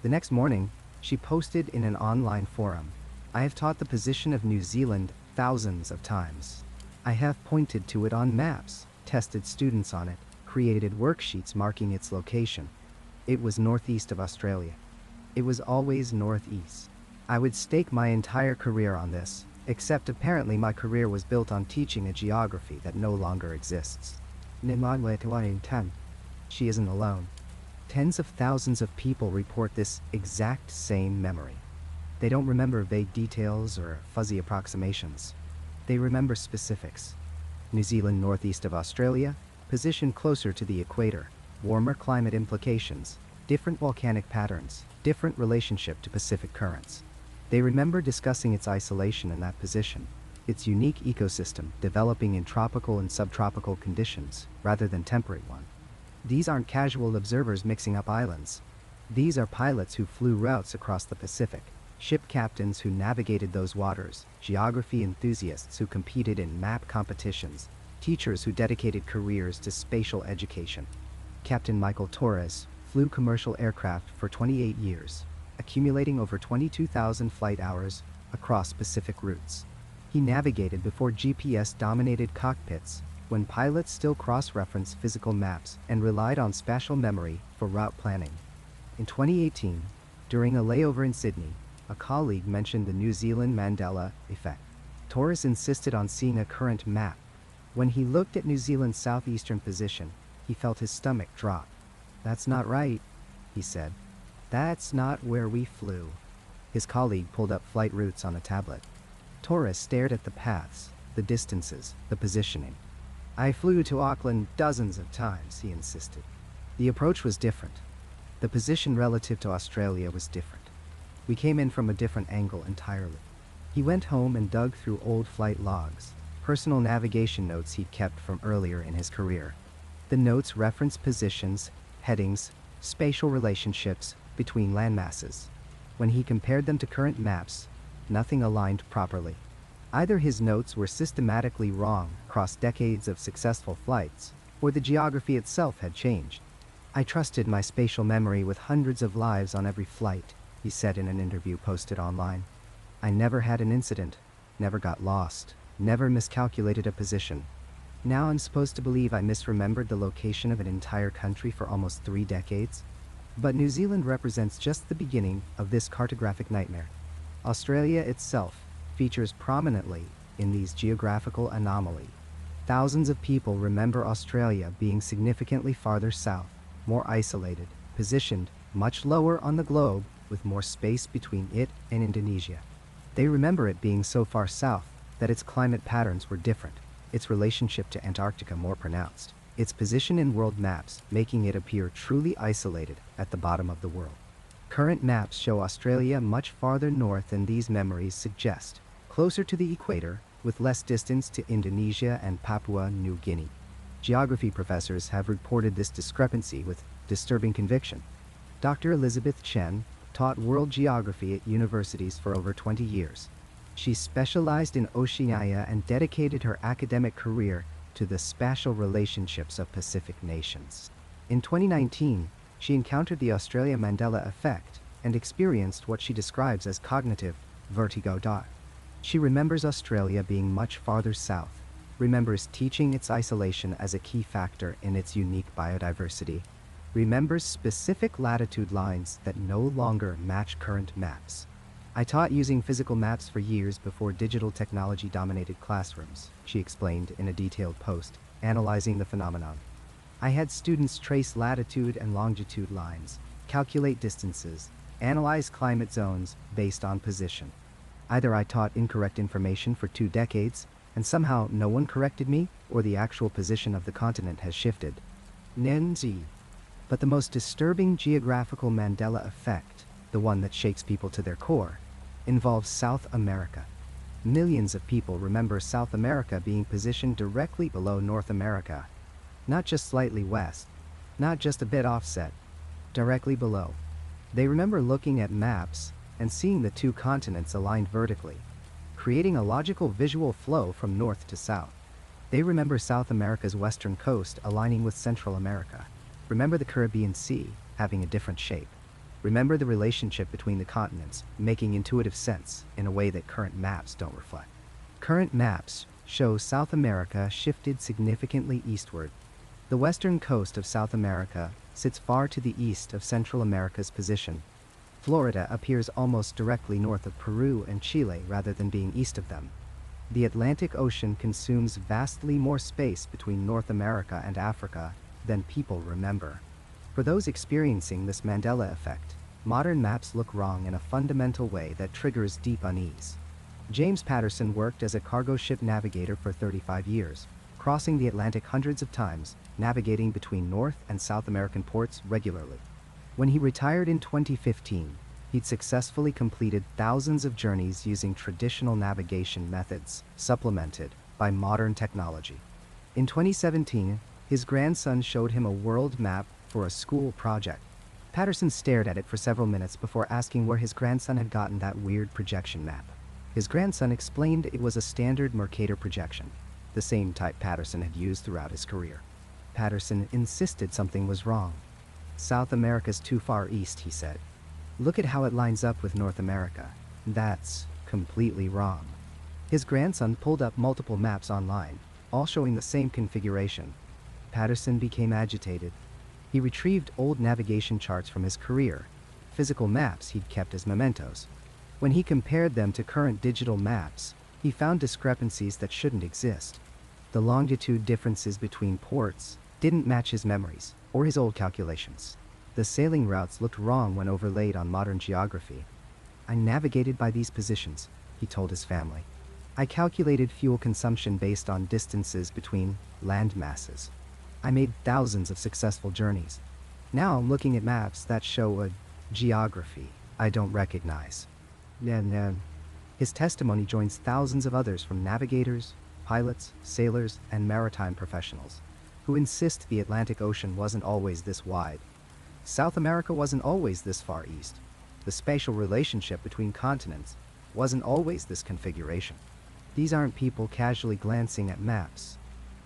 A: The next morning, she posted in an online forum, "I have taught the position of New Zealand thousands of times. I have pointed to it on maps, tested students on it, created worksheets marking its location. It was northeast of Australia. It was always northeast. I would stake my entire career on this, except apparently my career was built on teaching a geography that no longer exists." She isn't alone. Tens of thousands of people report this exact same memory. They don't remember vague details or fuzzy approximations. They remember specifics. New Zealand northeast of Australia, positioned closer to the equator, warmer climate implications, different volcanic patterns, different relationship to Pacific currents. They remember discussing its isolation in that position, its unique ecosystem developing in tropical and subtropical conditions rather than temperate ones. These aren't casual observers mixing up islands. These are pilots who flew routes across the Pacific, ship captains who navigated those waters, geography enthusiasts who competed in map competitions, teachers who dedicated careers to spatial education. Captain Michael Torres flew commercial aircraft for 28 years, accumulating over 22,000 flight hours across Pacific routes. He navigated before GPS dominated cockpits, when pilots still cross-referenced physical maps and relied on spatial memory for route planning. In 2018, during a layover in Sydney, a colleague mentioned the New Zealand Mandela Effect. Torres insisted on seeing a current map. When he looked at New Zealand's southeastern position, he felt his stomach drop. "That's not right," he said. "That's not where we flew." His colleague pulled up flight routes on a tablet. Torres stared at the paths, the distances, the positioning. "I flew to Auckland dozens of times," he insisted. The approach was different. The position relative to Australia was different. We came in from a different angle entirely. He went home and dug through old flight logs, personal navigation notes he'd kept from earlier in his career. The notes referenced positions, headings, spatial relationships between landmasses. When he compared them to current maps, nothing aligned properly. Either his notes were systematically wrong across decades of successful flights, or the geography itself had changed. "I trusted my spatial memory with hundreds of lives on every flight," he said in an interview posted online. "I never had an incident, never got lost, never miscalculated a position. Now I'm supposed to believe I misremembered the location of an entire country for almost 3 decades? But New Zealand represents just the beginning of this cartographic nightmare. Australia itself features prominently in these geographical anomalies. Thousands of people remember Australia being significantly farther south, more isolated, positioned much lower on the globe with more space between it and Indonesia. They remember it being so far south that its climate patterns were different, its relationship to Antarctica more pronounced, its position in world maps making it appear truly isolated at the bottom of the world. Current maps show Australia much farther north than these memories suggest, closer to the equator, with less distance to Indonesia and Papua New Guinea. Geography professors have reported this discrepancy with disturbing conviction. Dr. Elizabeth Chen taught world geography at universities for over 20 years. She specialized in Oceania and dedicated her academic career to the spatial relationships of Pacific nations. In 2019, she encountered the Australia Mandela Effect and experienced what she describes as cognitive vertigo. She remembers Australia being much farther south, remembers teaching its isolation as a key factor in its unique biodiversity, remembers specific latitude lines that no longer match current maps. I taught using physical maps for years before digital technology dominated classrooms, she explained in a detailed post, analyzing the phenomenon. I had students trace latitude and longitude lines, calculate distances, analyze climate zones based on position. Either I taught incorrect information for 2 decades, and somehow no one corrected me, or the actual position of the continent has shifted. Nenzi. But the most disturbing geographical Mandela effect, the one that shakes people to their core, involves South America. Millions of people remember South America being positioned directly below North America. Not just slightly west, not just a bit offset, directly below. They remember looking at maps and seeing the 2 continents aligned vertically, creating a logical visual flow from north to south. They remember South America's western coast aligning with Central America. Remember the Caribbean Sea having a different shape. Remember the relationship between the continents making intuitive sense in a way that current maps don't reflect. Current maps show South America shifted significantly eastward. The western coast of South America sits far to the east of Central America's position. Florida appears almost directly north of Peru and Chile rather than being east of them. The Atlantic Ocean consumes vastly more space between North America and Africa than people remember. For those experiencing this Mandela effect, modern maps look wrong in a fundamental way that triggers deep unease. James Patterson worked as a cargo ship navigator for 35 years, crossing the Atlantic hundreds of times, navigating between North and South American ports regularly. When he retired in 2015, he'd successfully completed thousands of journeys using traditional navigation methods, supplemented by modern technology. In 2017, his grandson showed him a world map for a school project. Patterson stared at it for several minutes before asking where his grandson had gotten that weird projection map. His grandson explained it was a standard Mercator projection, the same type Patterson had used throughout his career. Patterson insisted something was wrong. South America's too far east, he said. Look at how it lines up with North America. That's completely wrong. His grandson pulled up multiple maps online, all showing the same configuration. Patterson became agitated. He retrieved old navigation charts from his career, physical maps he'd kept as mementos. When he compared them to current digital maps, he found discrepancies that shouldn't exist. The longitude differences between ports didn't match his memories or his old calculations. The sailing routes looked wrong when overlaid on modern geography. I navigated by these positions, he told his family. I calculated fuel consumption based on distances between land masses. I made thousands of successful journeys. Now I'm looking at maps that show a geography I don't recognize. His testimony joins thousands of others from navigators, pilots, sailors, and maritime professionals who insist the Atlantic Ocean wasn't always this wide. South America wasn't always this far east. The spatial relationship between continents wasn't always this configuration. These aren't people casually glancing at maps.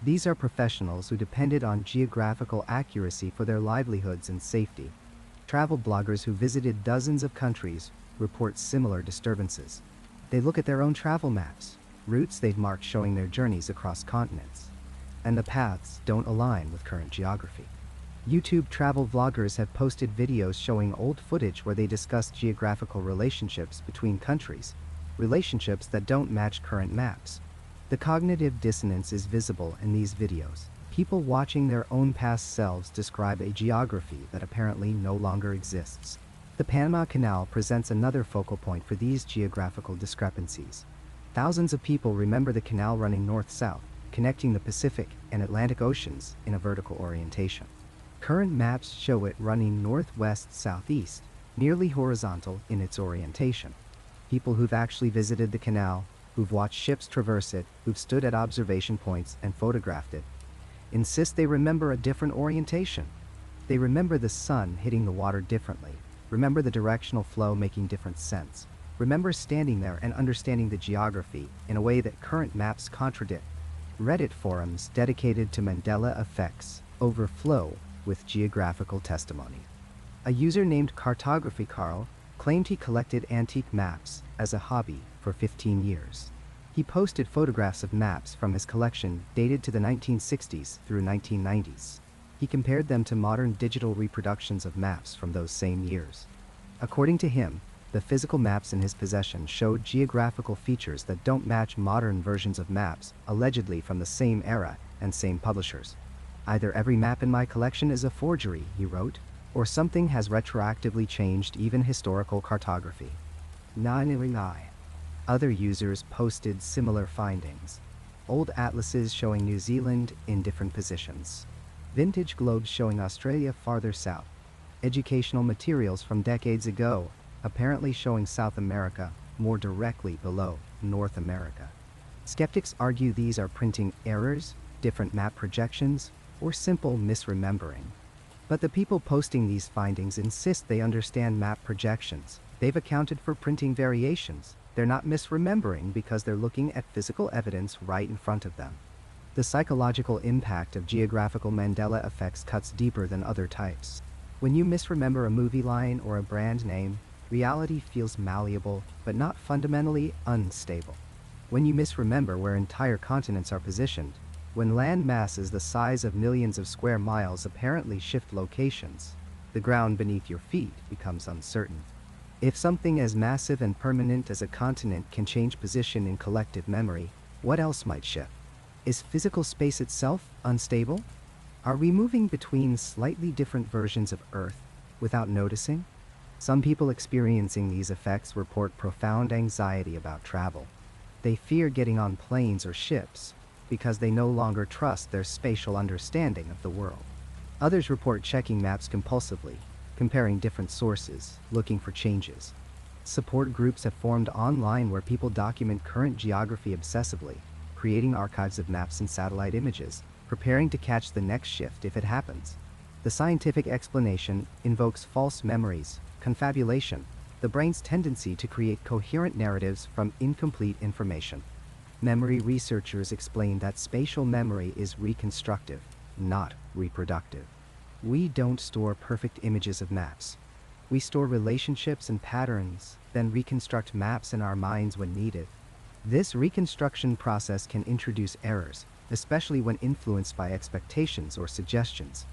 A: These are professionals who depended on geographical accuracy for their livelihoods and safety. Travel bloggers who visited dozens of countries report similar disturbances. They look at their own travel maps, routes they've marked showing their journeys across continents, and the paths don't align with current geography. YouTube travel vloggers have posted videos showing old footage where they discuss geographical relationships between countries, relationships that don't match current maps. The cognitive dissonance is visible in these videos. People watching their own past selves describe a geography that apparently no longer exists. The Panama Canal presents another focal point for these geographical discrepancies. Thousands of people remember the canal running north-south, connecting the Pacific and Atlantic Oceans in a vertical orientation. Current maps show it running northwest-southeast, nearly horizontal in its orientation. People who've actually visited the canal, who've watched ships traverse it, who've stood at observation points and photographed it, insist they remember a different orientation. They remember the sun hitting the water differently, remember the directional flow making different sense, remember standing there and understanding the geography in a way that current maps contradict. Reddit forums dedicated to Mandela effects overflow with geographical testimony. A user named Cartography Carl claimed he collected antique maps as a hobby for 15 years. He posted photographs of maps from his collection dated to the 1960s through 1990s. He compared them to modern digital reproductions of maps from those same years. According to him, The physical maps in his possession showed geographical features that don't match modern versions of maps, allegedly from the same era and same publishers. Either every map in my collection is a forgery, he wrote, or something has retroactively changed even historical cartography. 9. Other users posted similar findings. Old atlases showing New Zealand in different positions. Vintage globes showing Australia farther south. Educational materials from decades ago, apparently showing South America more directly below North America. Skeptics argue these are printing errors, different map projections, or simple misremembering. But the people posting these findings insist they understand map projections. They've accounted for printing variations. They're not misremembering because they're looking at physical evidence right in front of them. The psychological impact of geographical Mandela effects cuts deeper than other types. When you misremember a movie line or a brand name, reality feels malleable, but not fundamentally unstable. When you misremember where entire continents are positioned, when land masses the size of millions of square miles apparently shift locations, the ground beneath your feet becomes uncertain. If something as massive and permanent as a continent can change position in collective memory, what else might shift? Is physical space itself unstable? Are we moving between slightly different versions of Earth without noticing? Some people experiencing these effects report profound anxiety about travel. They fear getting on planes or ships because they no longer trust their spatial understanding of the world. Others report checking maps compulsively, comparing different sources, looking for changes. Support groups have formed online where people document current geography obsessively, creating archives of maps and satellite images, preparing to catch the next shift if it happens. The scientific explanation invokes false memories, confabulation, the brain's tendency to create coherent narratives from incomplete information. Memory researchers explain that spatial memory is reconstructive, not reproductive. We don't store perfect images of maps. We store relationships and patterns, then reconstruct maps in our minds when needed. This reconstruction process can introduce errors, especially when influenced by expectations or suggestions.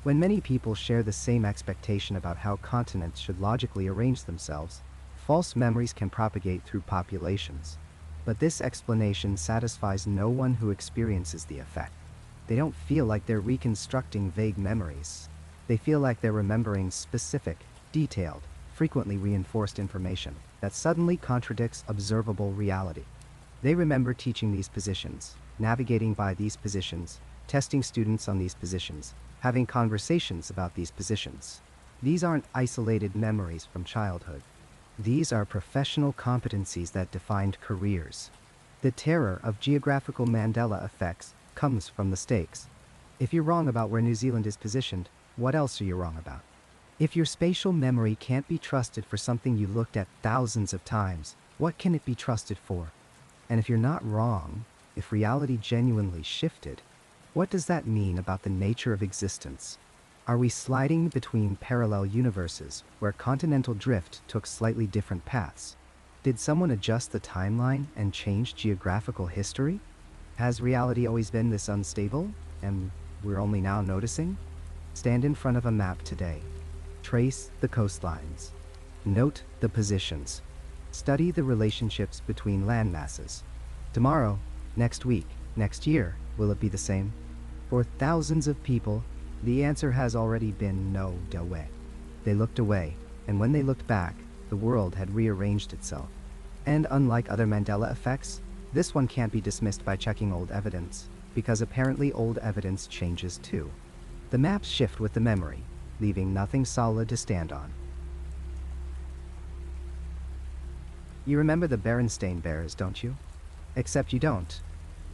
A: When many people share the same expectation about how continents should logically arrange themselves, false memories can propagate through populations. But this explanation satisfies no one who experiences the effect. They don't feel like they're reconstructing vague memories. They feel like they're remembering specific, detailed, frequently reinforced information that suddenly contradicts observable reality. They remember teaching these positions, navigating by these positions, testing students on these positions, having conversations about these positions. These aren't isolated memories from childhood. These are professional competencies that defined careers. The terror of geographical Mandela effects comes from the stakes. If you're wrong about where New Zealand is positioned, what else are you wrong about? If your spatial memory can't be trusted for something you looked at thousands of times, what can it be trusted for? And if you're not wrong, if reality genuinely shifted, what does that mean about the nature of existence? Are we sliding between parallel universes where continental drift took slightly different paths? Did someone adjust the timeline and change geographical history? Has reality always been this unstable, and we're only now noticing? Stand in front of a map today. Trace the coastlines. Note the positions. Study the relationships between land masses. Tomorrow, next week, next year, will it be the same? For thousands of people, the answer has already been no way. They looked away, and when they looked back, the world had rearranged itself. And unlike other Mandela effects, this one can't be dismissed by checking old evidence, because apparently old evidence changes too. The maps shift with the memory, leaving nothing solid to stand on. You remember the Berenstain Bears, don't you? Except you don't.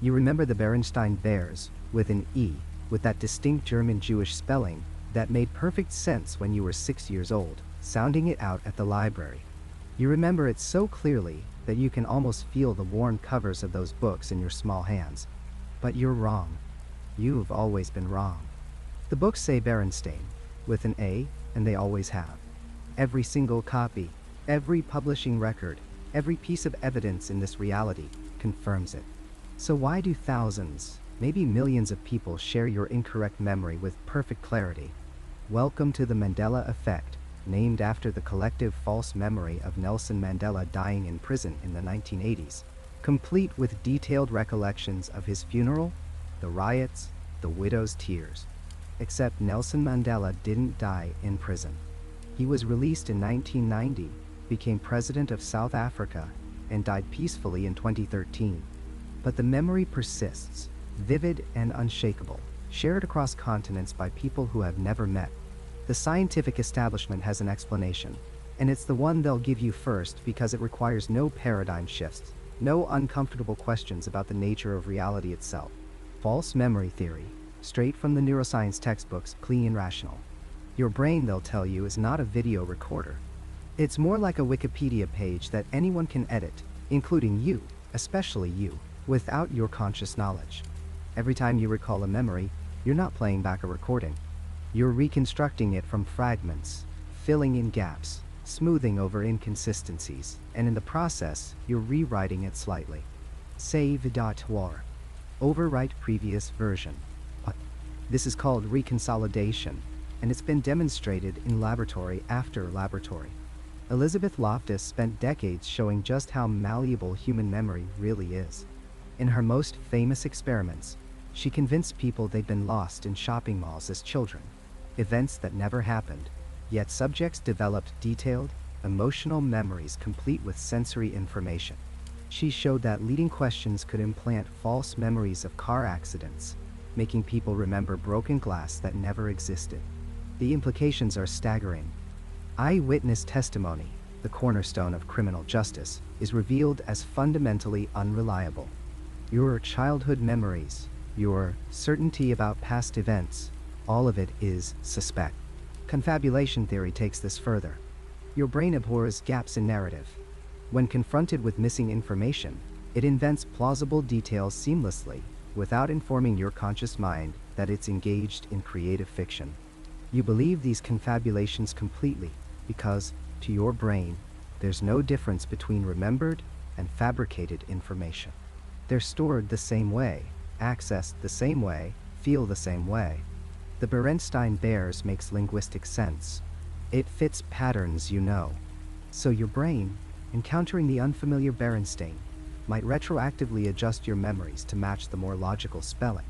A: You remember the Berenstain Bears, with an E, with that distinct German Jewish spelling that made perfect sense when you were 6 years old, sounding it out at the library. You remember it so clearly that you can almost feel the worn covers of those books in your small hands. But you're wrong. You've always been wrong. The books say Berenstain, with an A, and they always have. Every single copy, every publishing record, every piece of evidence in this reality confirms it. So why do thousands, maybe millions of people share your incorrect memory with perfect clarity? Welcome to the Mandela Effect, named after the collective false memory of Nelson Mandela dying in prison in the 1980s, complete with detailed recollections of his funeral, the riots, the widow's tears. Except Nelson Mandela didn't die in prison. He was released in 1990, became president of South Africa, and died peacefully in 2013. But the memory persists, vivid and unshakable, shared across continents by people who have never met. The scientific establishment has an explanation, and it's the one they'll give you first because it requires no paradigm shifts, no uncomfortable questions about the nature of reality itself. False memory theory, straight from the neuroscience textbooks, clean and rational. Your brain, they'll tell you, is not a video recorder. It's more like a Wikipedia page that anyone can edit, including you, especially you, without your conscious knowledge. Every time you recall a memory, you're not playing back a recording. You're reconstructing it from fragments, filling in gaps, smoothing over inconsistencies, and in the process, you're rewriting it slightly. Save.war. Overwrite previous version. This is called reconsolidation, and it's been demonstrated in laboratory after laboratory. Elizabeth Loftus spent decades showing just how malleable human memory really is. In her most famous experiments, she convinced people they'd been lost in shopping malls as children, events that never happened, yet subjects developed detailed, emotional memories complete with sensory information. She showed that leading questions could implant false memories of car accidents, making people remember broken glass that never existed. The implications are staggering. Eyewitness testimony, the cornerstone of criminal justice, is revealed as fundamentally unreliable. Your childhood memories, your certainty about past events, all of it is suspect. Confabulation theory takes this further. Your brain abhors gaps in narrative. When confronted with missing information, it invents plausible details seamlessly, without informing your conscious mind that it's engaged in creative fiction. You believe these confabulations completely because, to your brain, there's no difference between remembered and fabricated information. They're stored the same way, accessed the same way, feel the same way. The Berenstain Bears makes linguistic sense. It fits patterns you know. So your brain, encountering the unfamiliar Berenstain, might retroactively adjust your memories to match the more logical spelling,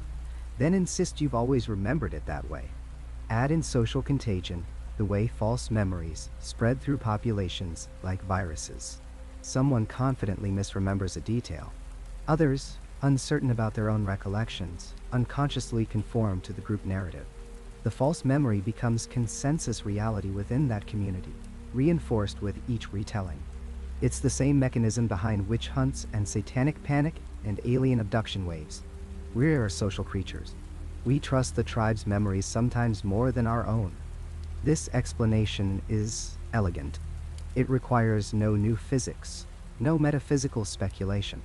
A: then insist you've always remembered it that way. Add in social contagion, the way false memories spread through populations like viruses. Someone confidently misremembers a detail. Others, uncertain about their own recollections, unconsciously conform to the group narrative. The false memory becomes consensus reality within that community, reinforced with each retelling. It's the same mechanism behind witch hunts and satanic panic and alien abduction waves. We're social creatures. We trust the tribe's memories sometimes more than our own. This explanation is elegant. It requires no new physics, no metaphysical speculation.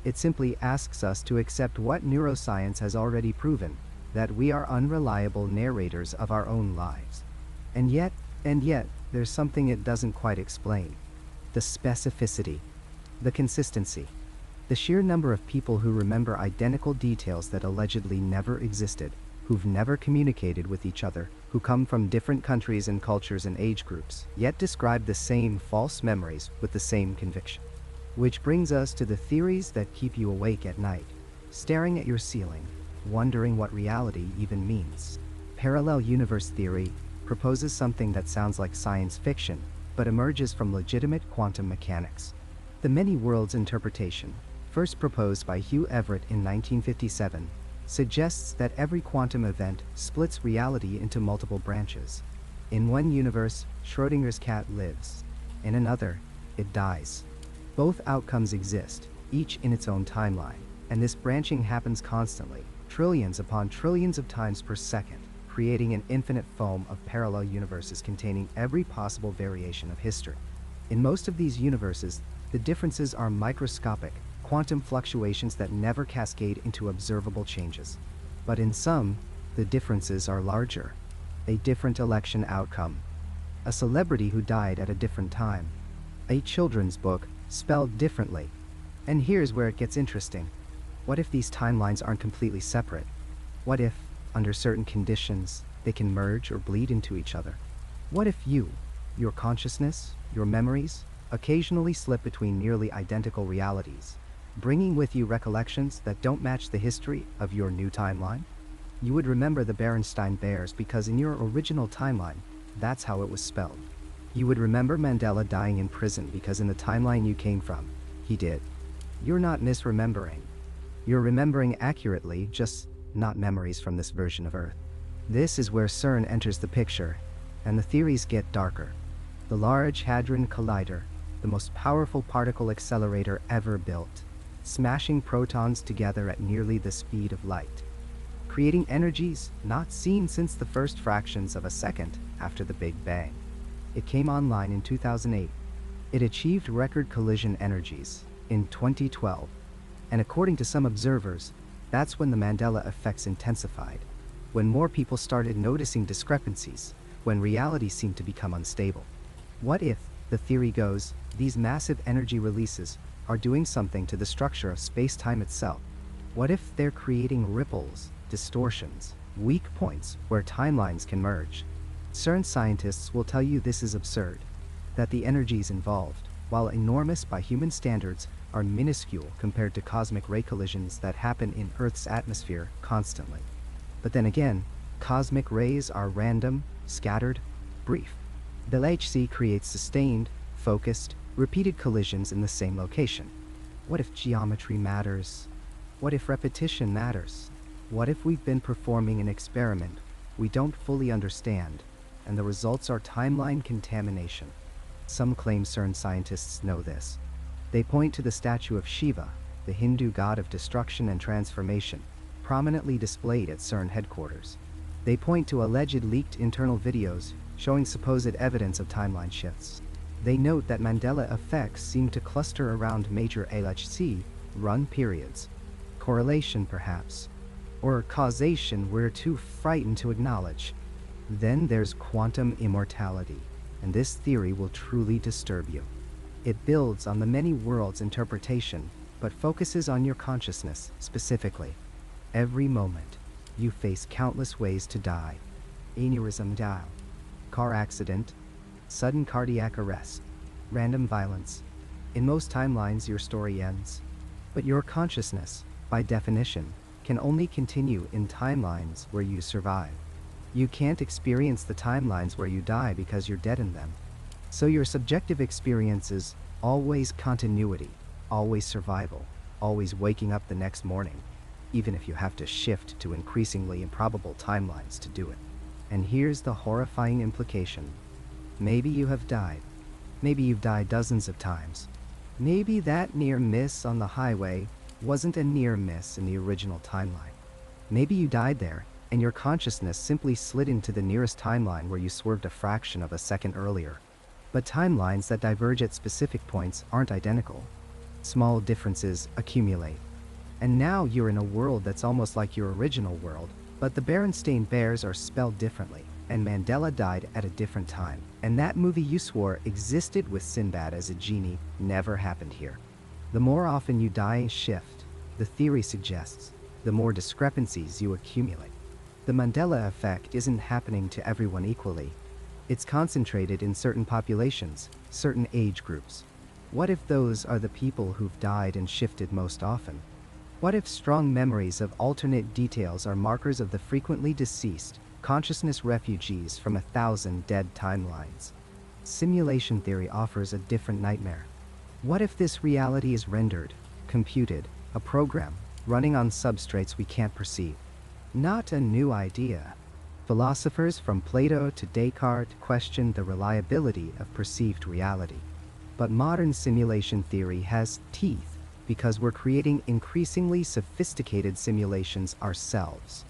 A: It simply asks us to accept what neuroscience has already proven, that we are unreliable narrators of our own lives. And yet, there's something it doesn't quite explain. The specificity, the consistency, the sheer number of people who remember identical details that allegedly never existed, who've never communicated with each other, who come from different countries and cultures and age groups, yet describe the same false memories with the same conviction. Which brings us to the theories that keep you awake at night, staring at your ceiling, wondering what reality even means. Parallel universe theory proposes something that sounds like science fiction, but emerges from legitimate quantum mechanics. The many worlds interpretation, first proposed by Hugh Everett in 1957, suggests that every quantum event splits reality into multiple branches. In one universe, Schrödinger's cat lives. In another, it dies. Both outcomes exist, each in its own timeline, and this branching happens constantly, trillions upon trillions of times per second, creating an infinite foam of parallel universes containing every possible variation of history. In most of these universes, the differences are microscopic, quantum fluctuations that never cascade into observable changes. But in some, the differences are larger. A different election outcome. A celebrity who died at a different time. A children's book spelled differently. And here's where it gets interesting. What if these timelines aren't completely separate? What if, under certain conditions, they can merge or bleed into each other? What if you Your consciousness, your memories, occasionally slip between nearly identical realities, bringing with you recollections that don't match the history of your new timeline. You would remember the Berenstain Bears because in your original timeline, that's how it was spelled. You would remember Mandela dying in prison because in the timeline you came from, he did. You're not misremembering. You're remembering accurately, just not memories from this version of Earth. This is where CERN enters the picture, and the theories get darker. The Large Hadron Collider, the most powerful particle accelerator ever built, smashing protons together at nearly the speed of light, creating energies not seen since the first fractions of a second after the Big Bang. It came online in 2008. It achieved record collision energies in 2012, and according to some observers, that's when the Mandela effects intensified, when more people started noticing discrepancies, when reality seemed to become unstable. What if, the theory goes, these massive energy releases are doing something to the structure of space-time itself? What if they're creating ripples, distortions, weak points where timelines can merge? CERN scientists will tell you this is absurd, that the energies involved, while enormous by human standards, are minuscule compared to cosmic ray collisions that happen in Earth's atmosphere constantly. But then again, cosmic rays are random, scattered, brief. The LHC creates sustained, focused, repeated collisions in the same location. What if geometry matters? What if repetition matters? What if we've been performing an experiment we don't fully understand, and the results are timeline contamination? Some claim CERN scientists know this. They point to the statue of Shiva, the Hindu god of destruction and transformation, prominently displayed at CERN headquarters. They point to alleged leaked internal videos showing supposed evidence of timeline shifts. They note that Mandela effects seem to cluster around major LHC run periods. Correlation, perhaps. Or causation we're too frightened to acknowledge. Then there's quantum immortality, and this theory will truly disturb you. It builds on the many worlds interpretation, but focuses on your consciousness specifically. Every moment, you face countless ways to die. Aneurysm, car accident, sudden cardiac arrest, random violence. In most timelines, your story ends. But your consciousness, by definition, can only continue in timelines where you survive. You can't experience the timelines where you die because you're dead in them. So your subjective experience is always continuity, always survival, always waking up the next morning, even if you have to shift to increasingly improbable timelines to do it. And here's the horrifying implication. Maybe you have died. Maybe you've died dozens of times. Maybe that near miss on the highway wasn't a near miss in the original timeline. Maybe you died there, and your consciousness simply slid into the nearest timeline where you swerved a fraction of a second earlier. But timelines that diverge at specific points aren't identical. Small differences accumulate. And now you're in a world that's almost like your original world, but the Berenstain Bears are spelled differently, and Mandela died at a different time. And that movie you swore existed with Sinbad as a genie never happened here. The more often you die and shift, the theory suggests, the more discrepancies you accumulate. The Mandela effect isn't happening to everyone equally. It's concentrated in certain populations, certain age groups. What if those are the people who've died and shifted most often? What if strong memories of alternate details are markers of the frequently deceased, consciousness refugees from 1,000 dead timelines? Simulation theory offers a different nightmare. What if this reality is rendered, computed, a program, running on substrates we can't perceive? Not a new idea. Philosophers from Plato to Descartes questioned the reliability of perceived reality. But modern simulation theory has teeth because we're creating increasingly sophisticated simulations ourselves.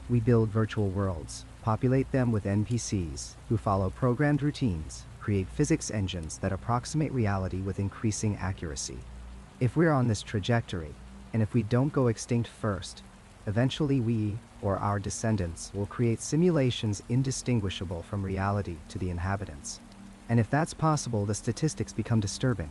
A: We build virtual worlds, populate them with NPCs who follow programmed routines, create physics engines that approximate reality with increasing accuracy. If we're on this trajectory, and if we don't go extinct first, eventually we, or our descendants, will create simulations indistinguishable from reality to the inhabitants. And if that's possible, the statistics become disturbing.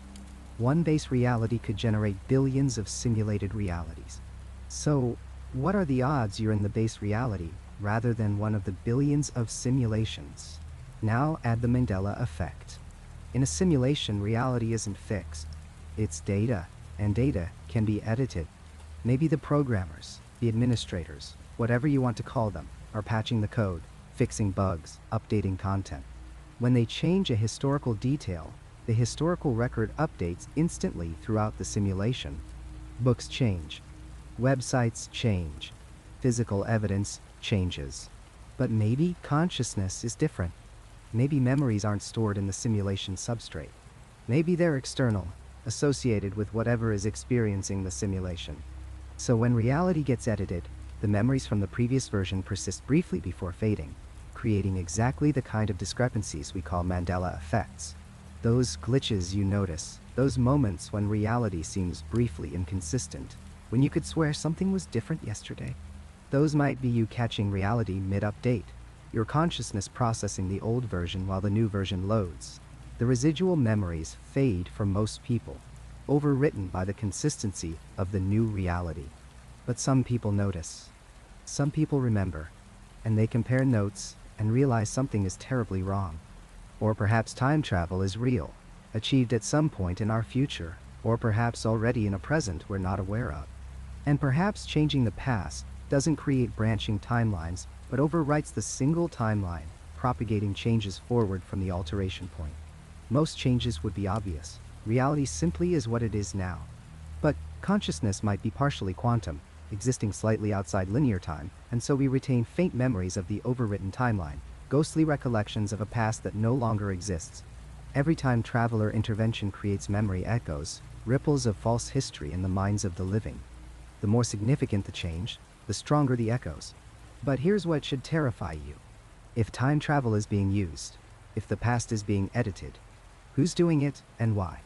A: One base reality could generate billions of simulated realities. So, what are the odds you're in the base reality, rather than one of the billions of simulations? Now add the Mandela Effect. In a simulation, reality isn't fixed. It's data, and data can be edited. Maybe the programmers, the administrators, whatever you want to call them, are patching the code, fixing bugs, updating content. When they change a historical detail, the historical record updates instantly throughout the simulation. Books change. Websites change. Physical evidence changes. But maybe consciousness is different. Maybe memories aren't stored in the simulation substrate. Maybe they're external, associated with whatever is experiencing the simulation. So when reality gets edited, the memories from the previous version persist briefly before fading, creating exactly the kind of discrepancies we call Mandela effects. Those glitches you notice, those moments when reality seems briefly inconsistent, when you could swear something was different yesterday. Those might be you catching reality mid-update, your consciousness processing the old version while the new version loads. The residual memories fade for most people, overwritten by the consistency of the new reality. But some people notice. Some people remember, and they compare notes and realize something is terribly wrong. Or perhaps time travel is real, achieved at some point in our future, or perhaps already in a present we're not aware of. And perhaps changing the past doesn't create branching timelines, but overwrites the single timeline, propagating changes forward from the alteration point. Most changes would be obvious. Reality simply is what it is now. But consciousness might be partially quantum, existing slightly outside linear time, and so we retain faint memories of the overwritten timeline, ghostly recollections of a past that no longer exists. Every time traveler intervention creates memory echoes, ripples of false history in the minds of the living. The more significant the change, the stronger the echoes. But here's what should terrify you. If time travel is being used, if the past is being edited, who's doing it and why?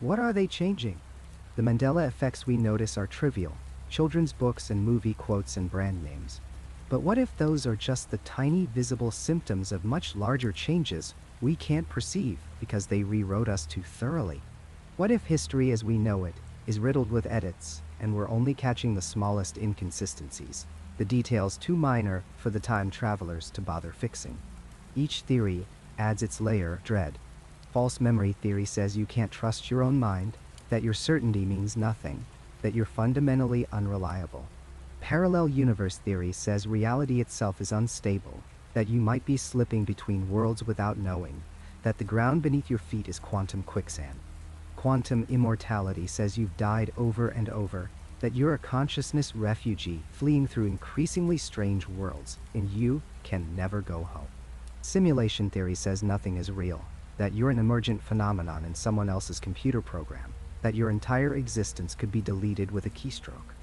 A: What are they changing? The Mandela effects we notice are trivial, children's books and movie quotes and brand names. But what if those are just the tiny visible symptoms of much larger changes we can't perceive because they rewrote us too thoroughly? What if history as we know it is riddled with edits and we're only catching the smallest inconsistencies, the details too minor for the time travelers to bother fixing? Each theory adds its layer of dread. False memory theory says you can't trust your own mind, that your certainty means nothing, that you're fundamentally unreliable. Parallel universe theory says reality itself is unstable, that you might be slipping between worlds without knowing, that the ground beneath your feet is quantum quicksand. Quantum immortality says you've died over and over, that you're a consciousness refugee fleeing through increasingly strange worlds, and you can never go home. Simulation theory says nothing is real, that you're an emergent phenomenon in someone else's computer program, that your entire existence could be deleted with a keystroke.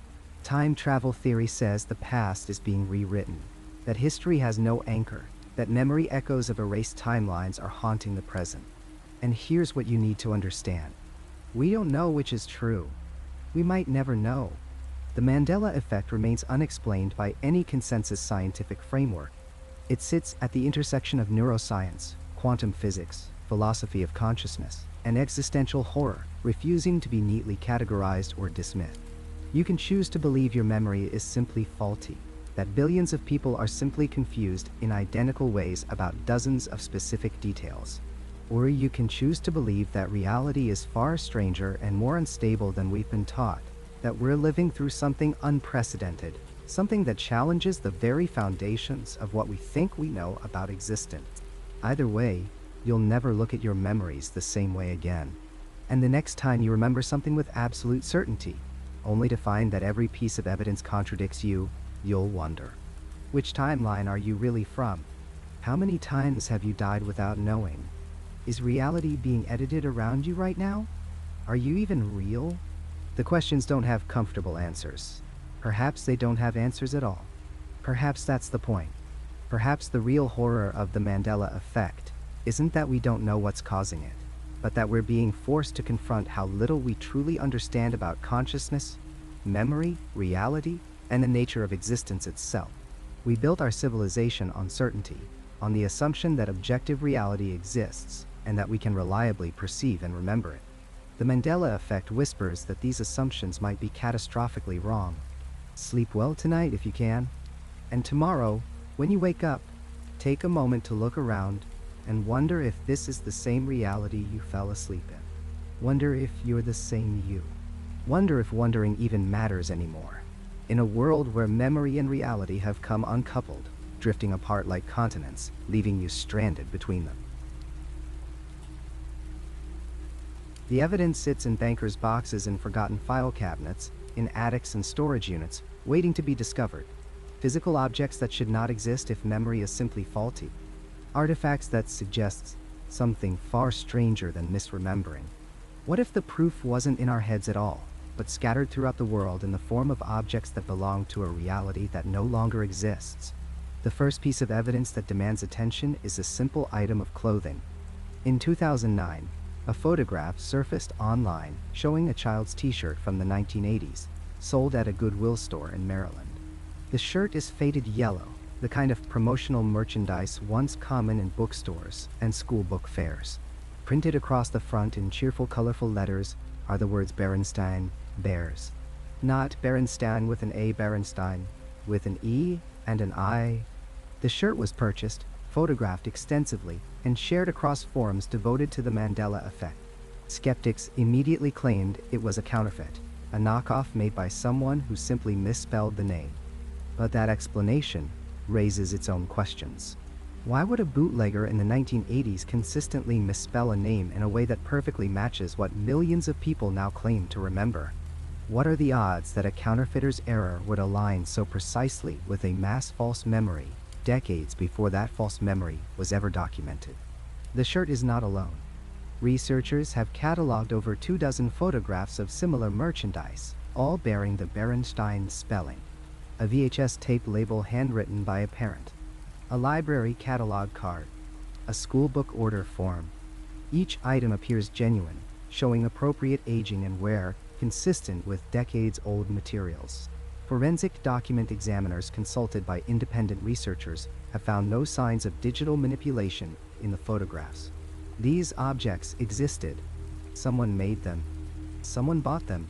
A: Time travel theory says the past is being rewritten, that history has no anchor, that memory echoes of erased timelines are haunting the present. And here's what you need to understand. We don't know which is true. We might never know. The Mandela effect remains unexplained by any consensus scientific framework. It sits at the intersection of neuroscience, quantum physics, philosophy of consciousness, and existential horror, refusing to be neatly categorized or dismissed. You can choose to believe your memory is simply faulty, that billions of people are simply confused in identical ways about dozens of specific details. Or you can choose to believe that reality is far stranger and more unstable than we've been taught, that we're living through something unprecedented, something that challenges the very foundations of what we think we know about existence. Either way, you'll never look at your memories the same way again. And the next time you remember something with absolute certainty, only to find that every piece of evidence contradicts you, you'll wonder. Which timeline are you really from? How many times have you died without knowing? Is reality being edited around you right now? Are you even real? The questions don't have comfortable answers. Perhaps they don't have answers at all. Perhaps that's the point. Perhaps the real horror of the Mandela effect isn't that we don't know what's causing it, but that we're being forced to confront how little we truly understand about consciousness, memory, reality, and the nature of existence itself. We built our civilization on certainty, on the assumption that objective reality exists and that we can reliably perceive and remember it. The Mandela effect whispers that these assumptions might be catastrophically wrong. Sleep well tonight if you can, and tomorrow, when you wake up, take a moment to look around and wonder if this is the same reality you fell asleep in. Wonder if you're the same you. Wonder if wondering even matters anymore. In a world where memory and reality have come uncoupled, drifting apart like continents, leaving you stranded between them. The evidence sits in bankers' boxes and forgotten file cabinets, in attics and storage units, waiting to be discovered. Physical objects that should not exist if memory is simply faulty. Artifacts that suggest something far stranger than misremembering. What if the proof wasn't in our heads at all, but scattered throughout the world in the form of objects that belong to a reality that no longer exists? The first piece of evidence that demands attention is a simple item of clothing. In 2009, a photograph surfaced online showing a child's t-shirt from the 1980s, sold at a Goodwill store in Maryland. The shirt is faded yellow, the kind of promotional merchandise once common in bookstores and school book fairs. Printed across the front in cheerful, colorful letters are the words Berenstain Bears. Not Berenstain with an A, Berenstain with an E and an I. The shirt was purchased, photographed extensively, and shared across forums devoted to the Mandela Effect. Skeptics immediately claimed it was a counterfeit, a knockoff made by someone who simply misspelled the name. But that explanation raises its own questions. Why would a bootlegger in the 1980s consistently misspell a name in a way that perfectly matches what millions of people now claim to remember? What are the odds that a counterfeiter's error would align so precisely with a mass false memory decades before that false memory was ever documented? The shirt is not alone. Researchers have cataloged over 24 photographs of similar merchandise, all bearing the Berenstain spelling. A VHS tape label handwritten by a parent. A library catalog card. A school book order form. Each item appears genuine, showing appropriate aging and wear, consistent with decades-old materials. Forensic document examiners consulted by independent researchers have found no signs of digital manipulation in the photographs. These objects existed. Someone made them. Someone bought them.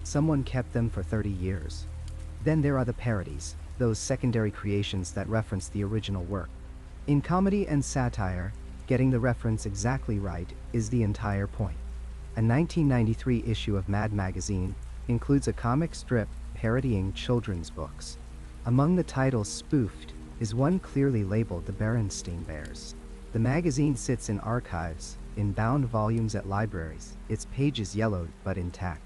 A: Someone kept them for 30 years. Then there are the parodies, those secondary creations that reference the original work. In comedy and satire, getting the reference exactly right is the entire point. A 1993 issue of Mad magazine includes a comic strip parodying children's books. Among the titles spoofed is one clearly labeled the Berenstain Bears. The magazine sits in archives, in bound volumes at libraries, its pages yellowed but intact.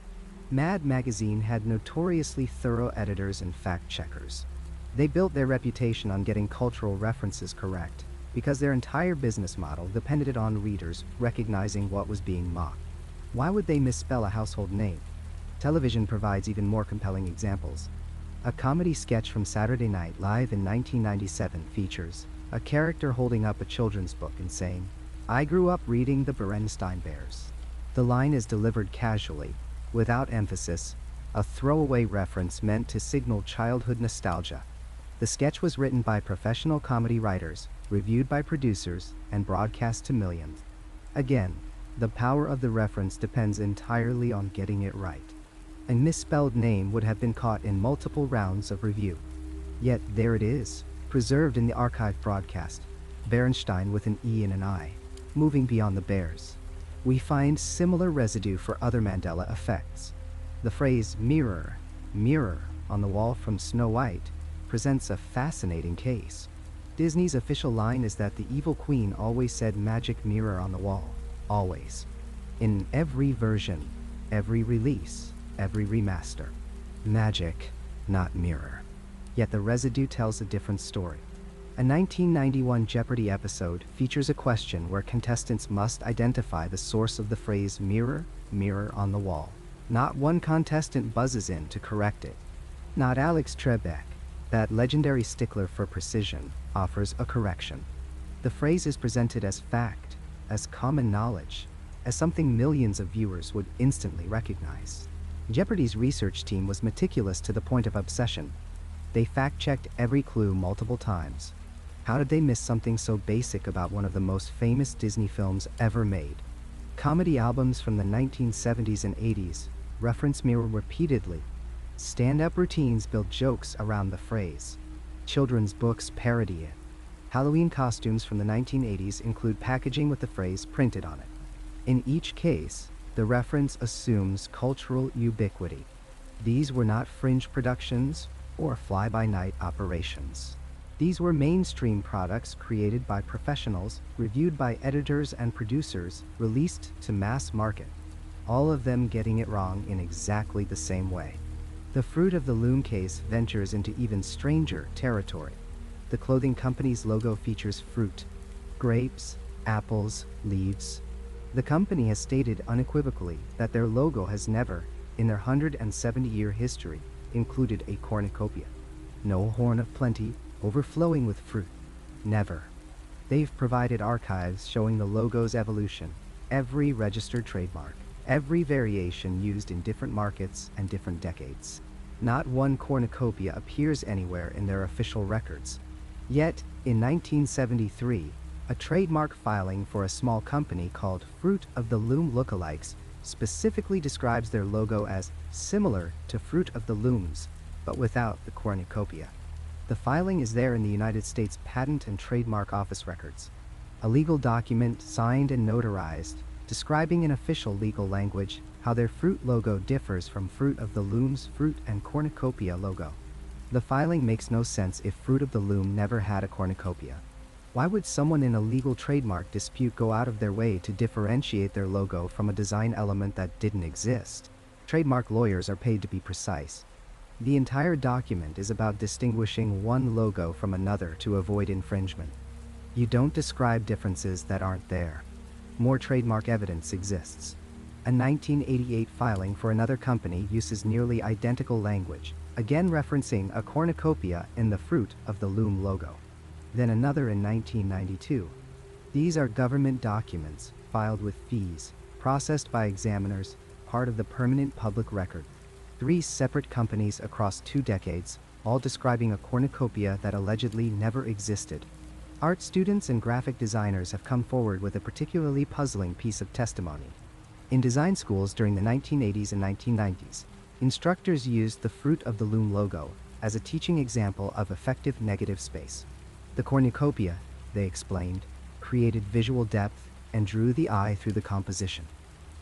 A: Mad magazine had notoriously thorough editors and fact-checkers. They built their reputation on getting cultural references correct, because their entire business model depended on readers recognizing what was being mocked. Why would they misspell a household name? Television provides even more compelling examples. A comedy sketch from Saturday Night Live in 1997 features a character holding up a children's book and saying, "I grew up reading the Berenstain Bears." The line is delivered casually, without emphasis, a throwaway reference meant to signal childhood nostalgia. The sketch was written by professional comedy writers, reviewed by producers, and broadcast to millions. Again, the power of the reference depends entirely on getting it right. A misspelled name would have been caught in multiple rounds of review. Yet there it is, preserved in the archived broadcast, Berenstain with an E and an I, moving beyond the Bears. We find similar residue for other Mandela effects. The phrase "mirror, mirror" on the wall from Snow White presents a fascinating case. Disney's official line is that the evil queen always said "magic mirror on the wall," always. In every version, every release, every remaster. Magic, not mirror. Yet the residue tells a different story. A 1991 Jeopardy episode features a question where contestants must identify the source of the phrase "mirror, mirror on the wall." Not one contestant buzzes in to correct it. Not Alex Trebek, that legendary stickler for precision, offers a correction. The phrase is presented as fact, as common knowledge, as something millions of viewers would instantly recognize. Jeopardy's research team was meticulous to the point of obsession. They fact-checked every clue multiple times. How did they miss something so basic about one of the most famous Disney films ever made? Comedy albums from the 1970s and 80s reference mirror repeatedly. Stand-up routines build jokes around the phrase. Children's books parody it. Halloween costumes from the 1980s include packaging with the phrase printed on it. In each case, the reference assumes cultural ubiquity. These were not fringe productions or fly-by-night operations. These were mainstream products created by professionals, reviewed by editors and producers, released to mass market, all of them getting it wrong in exactly the same way. The Fruit of the Loom case ventures into even stranger territory. The clothing company's logo features fruit, grapes, apples, leaves. The company has stated unequivocally that their logo has never, in their 170-year history, included a cornucopia. No horn of plenty, overflowing with fruit. Never. They've provided archives showing the logo's evolution, every registered trademark, every variation used in different markets and different decades. Not one cornucopia appears anywhere in their official records. Yet, in 1973, a trademark filing for a small company called Fruit of the Loom Lookalikes specifically describes their logo as similar to Fruit of the Looms, but without the cornucopia. The filing is there in the United States Patent and Trademark Office records. A legal document signed and notarized, describing in official legal language how their fruit logo differs from Fruit of the Loom's fruit and cornucopia logo. The filing makes no sense if Fruit of the Loom never had a cornucopia. Why would someone in a legal trademark dispute go out of their way to differentiate their logo from a design element that didn't exist? Trademark lawyers are paid to be precise. The entire document is about distinguishing one logo from another to avoid infringement. You don't describe differences that aren't there. More trademark evidence exists. A 1988 filing for another company uses nearly identical language, again referencing a cornucopia in the Fruit of the Loom logo. Then another in 1992. These are government documents filed with fees, processed by examiners, part of the permanent public record. 3 separate companies across 2 decades, all describing a cornucopia that allegedly never existed. Art students and graphic designers have come forward with a particularly puzzling piece of testimony. In design schools during the 1980s and 1990s, instructors used the Fruit of the Loom logo as a teaching example of effective negative space. The cornucopia, they explained, created visual depth and drew the eye through the composition.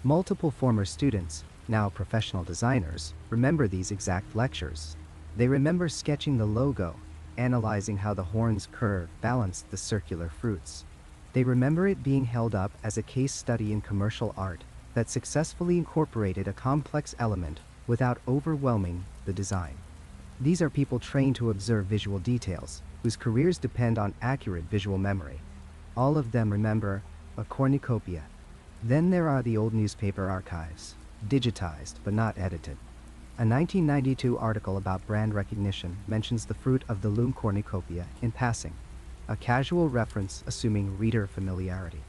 A: Multiple former students, now professional designers, remember these exact lectures. They remember sketching the logo, analyzing how the horn's curve balanced the circular fruits. They remember it being held up as a case study in commercial art that successfully incorporated a complex element without overwhelming the design. These are people trained to observe visual details, whose careers depend on accurate visual memory. All of them remember a cornucopia. Then there are the old newspaper archives, digitized but not edited. A 1992 article about brand recognition mentions the Fruit of the Loom cornucopia in passing, a casual reference assuming reader familiarity.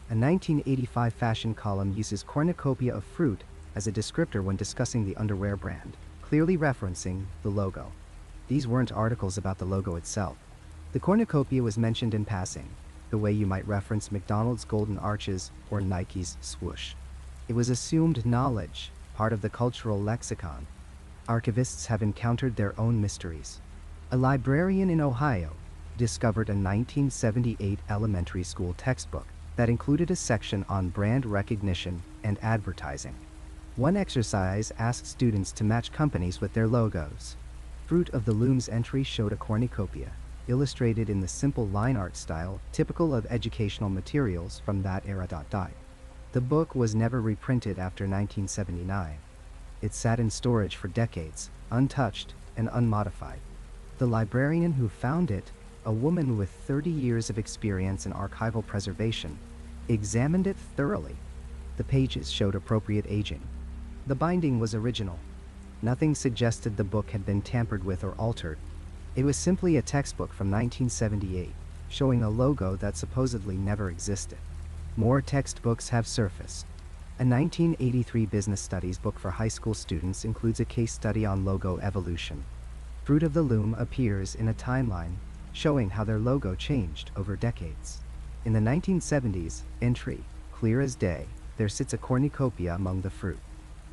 A: A 1985 fashion column uses cornucopia of fruit as a descriptor when discussing the underwear brand, clearly referencing the logo. These weren't articles about the logo itself. The cornucopia was mentioned in passing, the way you might reference McDonald's golden arches or Nike's swoosh. It was assumed knowledge, part of the cultural lexicon. Archivists have encountered their own mysteries. A librarian in Ohio discovered a 1978 elementary school textbook that included a section on brand recognition and advertising. One exercise asked students to match companies with their logos. Fruit of the Loom's entry showed a cornucopia, illustrated in the simple line art style typical of educational materials from that era. The book was never reprinted after 1979. It sat in storage for decades, untouched and unmodified. The librarian who found it, a woman with 30 years of experience in archival preservation, examined it thoroughly. The pages showed appropriate aging. The binding was original. Nothing suggested the book had been tampered with or altered. It was simply a textbook from 1978, showing a logo that supposedly never existed. More textbooks have surfaced. A 1983 business studies book for high school students includes a case study on logo evolution. Fruit of the Loom appears in a timeline showing how their logo changed over decades. In the 1970s, entry, clear as day, there sits a cornucopia among the fruit.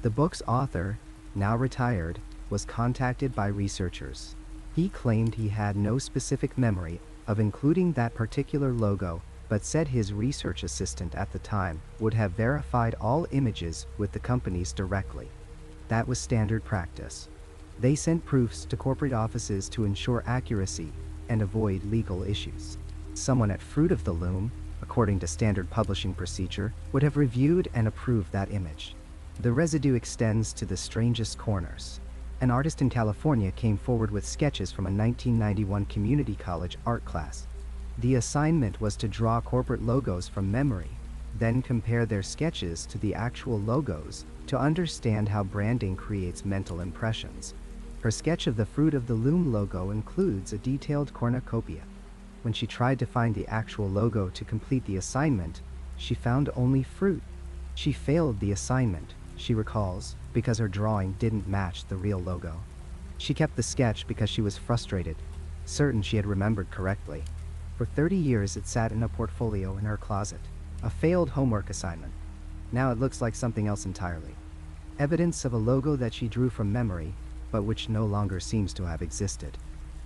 A: The book's author, now retired, was contacted by researchers. He claimed he had no specific memory of including that particular logo, but said his research assistant at the time would have verified all images with the companies directly. That was standard practice. They sent proofs to corporate offices to ensure accuracy and avoid legal issues. Someone at Fruit of the Loom, according to standard publishing procedure, would have reviewed and approved that image. The residue extends to the strangest corners. An artist in California came forward with sketches from a 1991 community college art class. The assignment was to draw corporate logos from memory, then compare their sketches to the actual logos to understand how branding creates mental impressions. Her sketch of the Fruit of the Loom logo includes a detailed cornucopia. When she tried to find the actual logo to complete the assignment, she found only fruit. She failed the assignment, she recalls, because her drawing didn't match the real logo. She kept the sketch because she was frustrated, certain she had remembered correctly. For 30 years it sat in a portfolio in her closet, a failed homework assignment. Now it looks like something else entirely. Evidence of a logo that she drew from memory, but which no longer seems to have existed.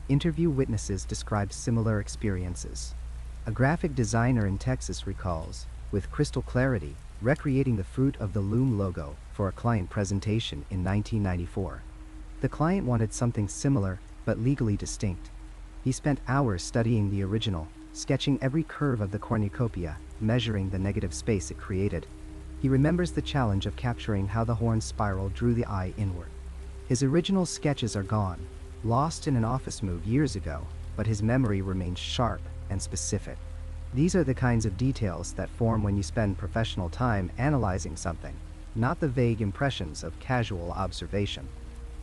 A: Interview witnesses described similar experiences. A graphic designer in Texas recalls, with crystal clarity, recreating the Fruit of the Loom logo for a client presentation in 1994. The client wanted something similar, but legally distinct. He spent hours studying the original, sketching every curve of the cornucopia, measuring the negative space it created. He remembers the challenge of capturing how the horn spiral drew the eye inward. His original sketches are gone, lost in an office move years ago, but his memory remains sharp and specific. These are the kinds of details that form when you spend professional time analyzing something, not the vague impressions of casual observation.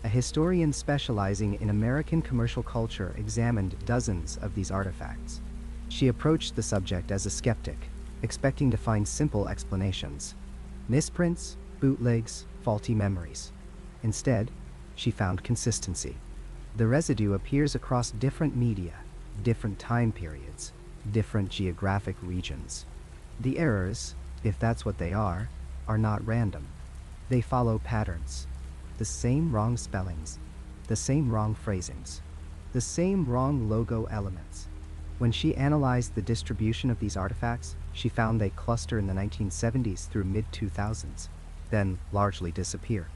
A: A historian specializing in American commercial culture examined dozens of these artifacts. She approached the subject as a skeptic, expecting to find simple explanations. Misprints, bootlegs, faulty memories. Instead, she found consistency. The residue appears across different media, different time periods, different geographic regions. The errors, if that's what they are not random. They follow patterns. The same wrong spellings, the same wrong phrasings, the same wrong logo elements. When she analyzed the distribution of these artifacts, she found they cluster in the 1970s through mid-2000s, then largely disappear.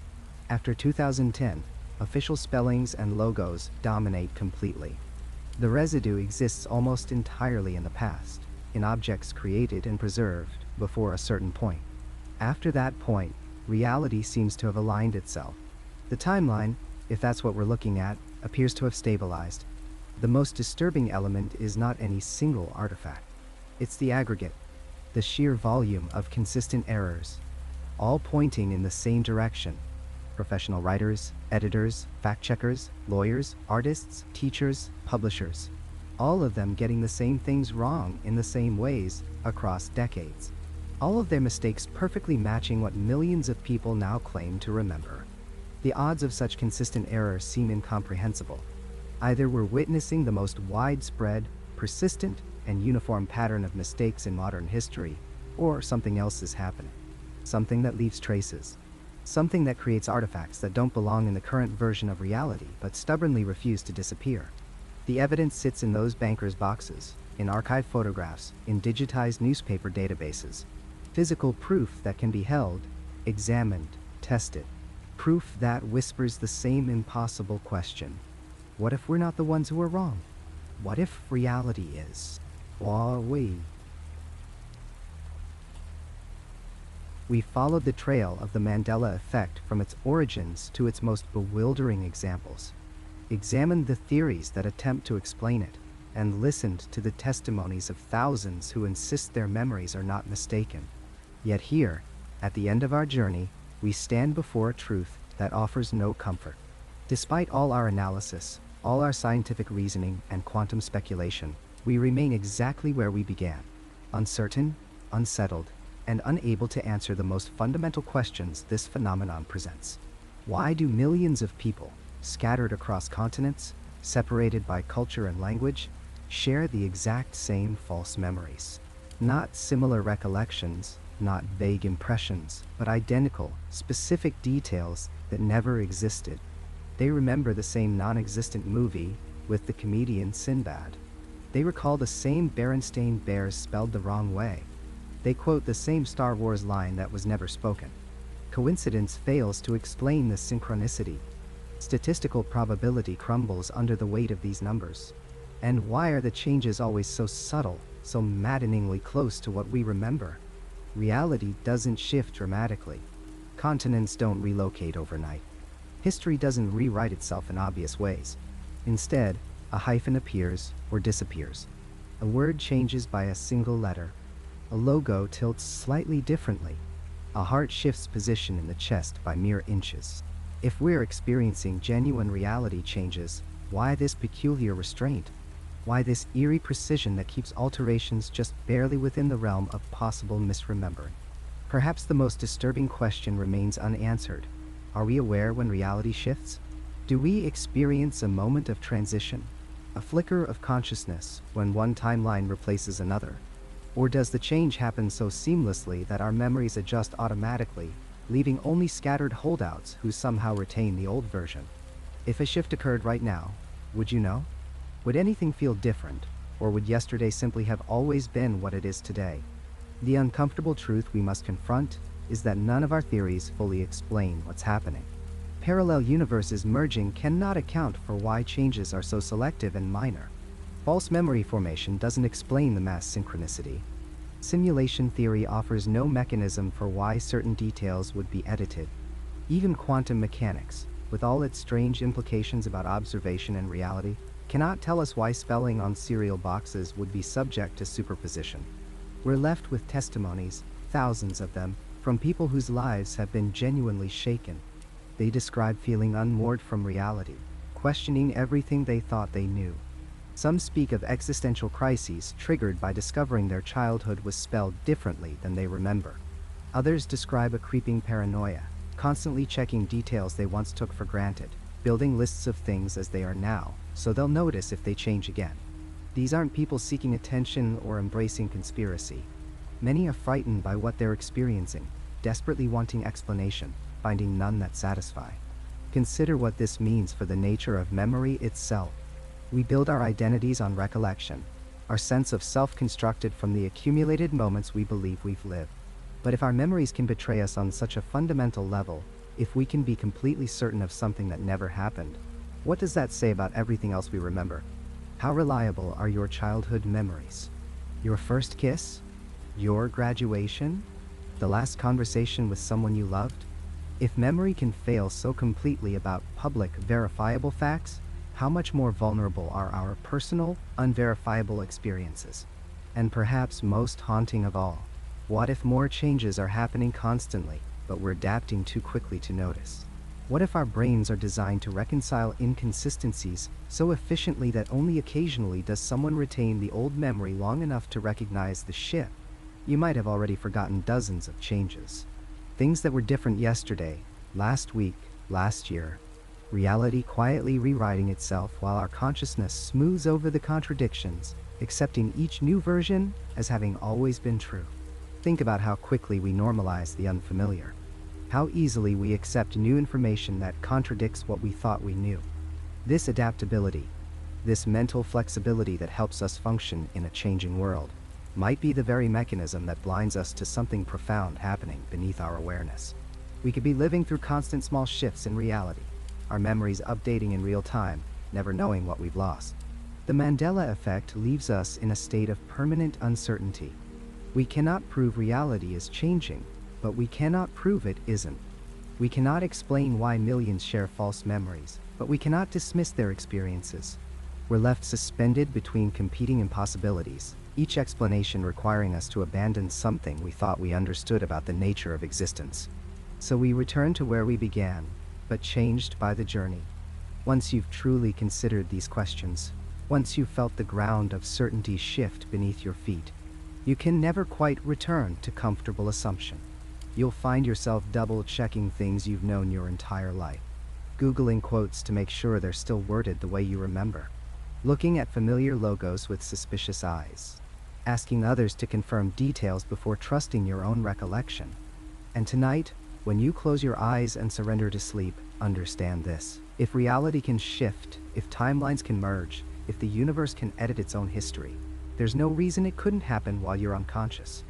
A: After 2010, official spellings and logos dominate completely. The residue exists almost entirely in the past, in objects created and preserved before a certain point. After that point, reality seems to have aligned itself. The timeline, if that's what we're looking at, appears to have stabilized. The most disturbing element is not any single artifact. It's the aggregate, the sheer volume of consistent errors, all pointing in the same direction. Professional writers, editors, fact-checkers, lawyers, artists, teachers, publishers. All of them getting the same things wrong in the same ways across decades. All of their mistakes perfectly matching what millions of people now claim to remember. The odds of such consistent error seem incomprehensible. Either we're witnessing the most widespread, persistent, and uniform pattern of mistakes in modern history, or something else is happening. Something that leaves traces. Something that creates artifacts that don't belong in the current version of reality, but stubbornly refuse to disappear. The evidence sits in those bankers' boxes, in archived photographs, in digitized newspaper databases. Physical proof that can be held, examined, tested. Proof that whispers the same impossible question. What if we're not the ones who are wrong? What if reality is? We followed the trail of the Mandela Effect from its origins to its most bewildering examples, examined the theories that attempt to explain it, and listened to the testimonies of thousands who insist their memories are not mistaken. Yet here, at the end of our journey, we stand before a truth that offers no comfort. Despite all our analysis, all our scientific reasoning and quantum speculation, we remain exactly where we began, uncertain, unsettled, and unable to answer the most fundamental questions this phenomenon presents. Why do millions of people, scattered across continents, separated by culture and language, share the exact same false memories? Not similar recollections, not vague impressions, but identical, specific details that never existed. They remember the same non-existent movie with the comedian Sinbad. They recall the same Berenstain Bears spelled the wrong way. They quote the same Star Wars line that was never spoken. Coincidence fails to explain the synchronicity. Statistical probability crumbles under the weight of these numbers. And why are the changes always so subtle, so maddeningly close to what we remember? Reality doesn't shift dramatically. Continents don't relocate overnight. History doesn't rewrite itself in obvious ways. Instead, a hyphen appears or disappears. A word changes by a single letter. A logo tilts slightly differently. A heart shifts position in the chest by mere inches. If we're experiencing genuine reality changes, why this peculiar restraint? Why this eerie precision that keeps alterations just barely within the realm of possible misremembering? Perhaps the most disturbing question remains unanswered. Are we aware when reality shifts? Do we experience a moment of transition? A flicker of consciousness when one timeline replaces another? Or does the change happen so seamlessly that our memories adjust automatically, leaving only scattered holdouts who somehow retain the old version? If a shift occurred right now, would you know? Would anything feel different, or would yesterday simply have always been what it is today? The uncomfortable truth we must confront is that none of our theories fully explain what's happening. Parallel universes merging cannot account for why changes are so selective and minor. False memory formation doesn't explain the mass synchronicity. Simulation theory offers no mechanism for why certain details would be edited. Even quantum mechanics, with all its strange implications about observation and reality, cannot tell us why spelling on cereal boxes would be subject to superposition. We're left with testimonies, thousands of them, from people whose lives have been genuinely shaken. They describe feeling unmoored from reality, questioning everything they thought they knew. Some speak of existential crises triggered by discovering their childhood was spelled differently than they remember. Others describe a creeping paranoia, constantly checking details they once took for granted, building lists of things as they are now, so they'll notice if they change again. These aren't people seeking attention or embracing conspiracy. Many are frightened by what they're experiencing, desperately wanting explanation, finding none that satisfy. Consider what this means for the nature of memory itself. We build our identities on recollection, our sense of self constructed from the accumulated moments we believe we've lived. But if our memories can betray us on such a fundamental level, if we can be completely certain of something that never happened, what does that say about everything else we remember? How reliable are your childhood memories? Your first kiss? Your graduation? The last conversation with someone you loved? If memory can fail so completely about public, verifiable facts, how much more vulnerable are our personal, unverifiable experiences? And perhaps most haunting of all, what if more changes are happening constantly, but we're adapting too quickly to notice? What if our brains are designed to reconcile inconsistencies so efficiently that only occasionally does someone retain the old memory long enough to recognize the shift? You might have already forgotten dozens of changes. Things that were different yesterday, last week, last year. Reality quietly rewriting itself while our consciousness smooths over the contradictions, accepting each new version as having always been true. Think about how quickly we normalize the unfamiliar. How easily we accept new information that contradicts what we thought we knew. This adaptability, this mental flexibility that helps us function in a changing world, might be the very mechanism that blinds us to something profound happening beneath our awareness. We could be living through constant small shifts in reality, our memories updating in real time, never knowing what we've lost. The Mandela Effect leaves us in a state of permanent uncertainty. We cannot prove reality is changing, but we cannot prove it isn't. We cannot explain why millions share false memories, but we cannot dismiss their experiences. We're left suspended between competing impossibilities, each explanation requiring us to abandon something we thought we understood about the nature of existence. So we return to where we began, but changed by the journey. Once you've truly considered these questions, once you've felt the ground of certainty shift beneath your feet, you can never quite return to comfortable assumption. You'll find yourself double-checking things you've known your entire life, Googling quotes to make sure they're still worded the way you remember, looking at familiar logos with suspicious eyes, asking others to confirm details before trusting your own recollection. And tonight, when you close your eyes and surrender to sleep, understand this. If reality can shift, if timelines can merge, If the universe can edit its own history, there's no reason it couldn't happen while you're unconscious.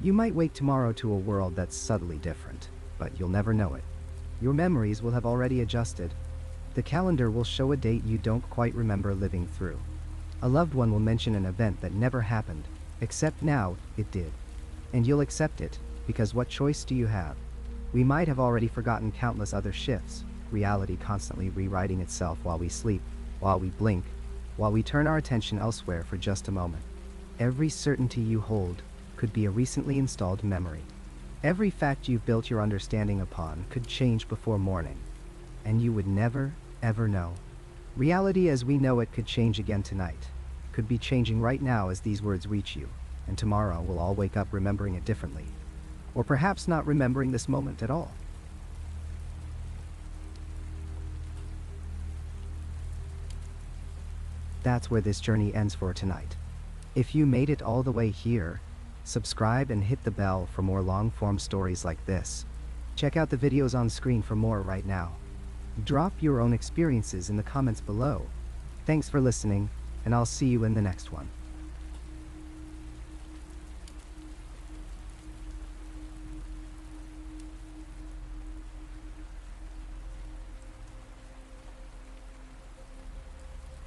A: You might wake tomorrow to a world that's subtly different, but you'll never know it. Your memories will have already adjusted. The calendar will show a date you don't quite remember living through. A loved one will mention an event that never happened, except now it did. And you'll accept it, because what choice do you have? We might have already forgotten countless other shifts, reality constantly rewriting itself while we sleep, while we blink, while we turn our attention elsewhere for just a moment. Every certainty you hold could be a recently installed memory. Every fact you've built your understanding upon could change before morning, and you would never, ever know. Reality as we know it could change again tonight, could be changing right now as these words reach you, and tomorrow we'll all wake up remembering it differently, or perhaps not remembering this moment at all. That's where this journey ends for tonight. If you made it all the way here, subscribe and hit the bell for more long-form stories like this. Check out the videos on screen for more right now. Drop your own experiences in the comments below. Thanks for listening, and I'll see you in the next one.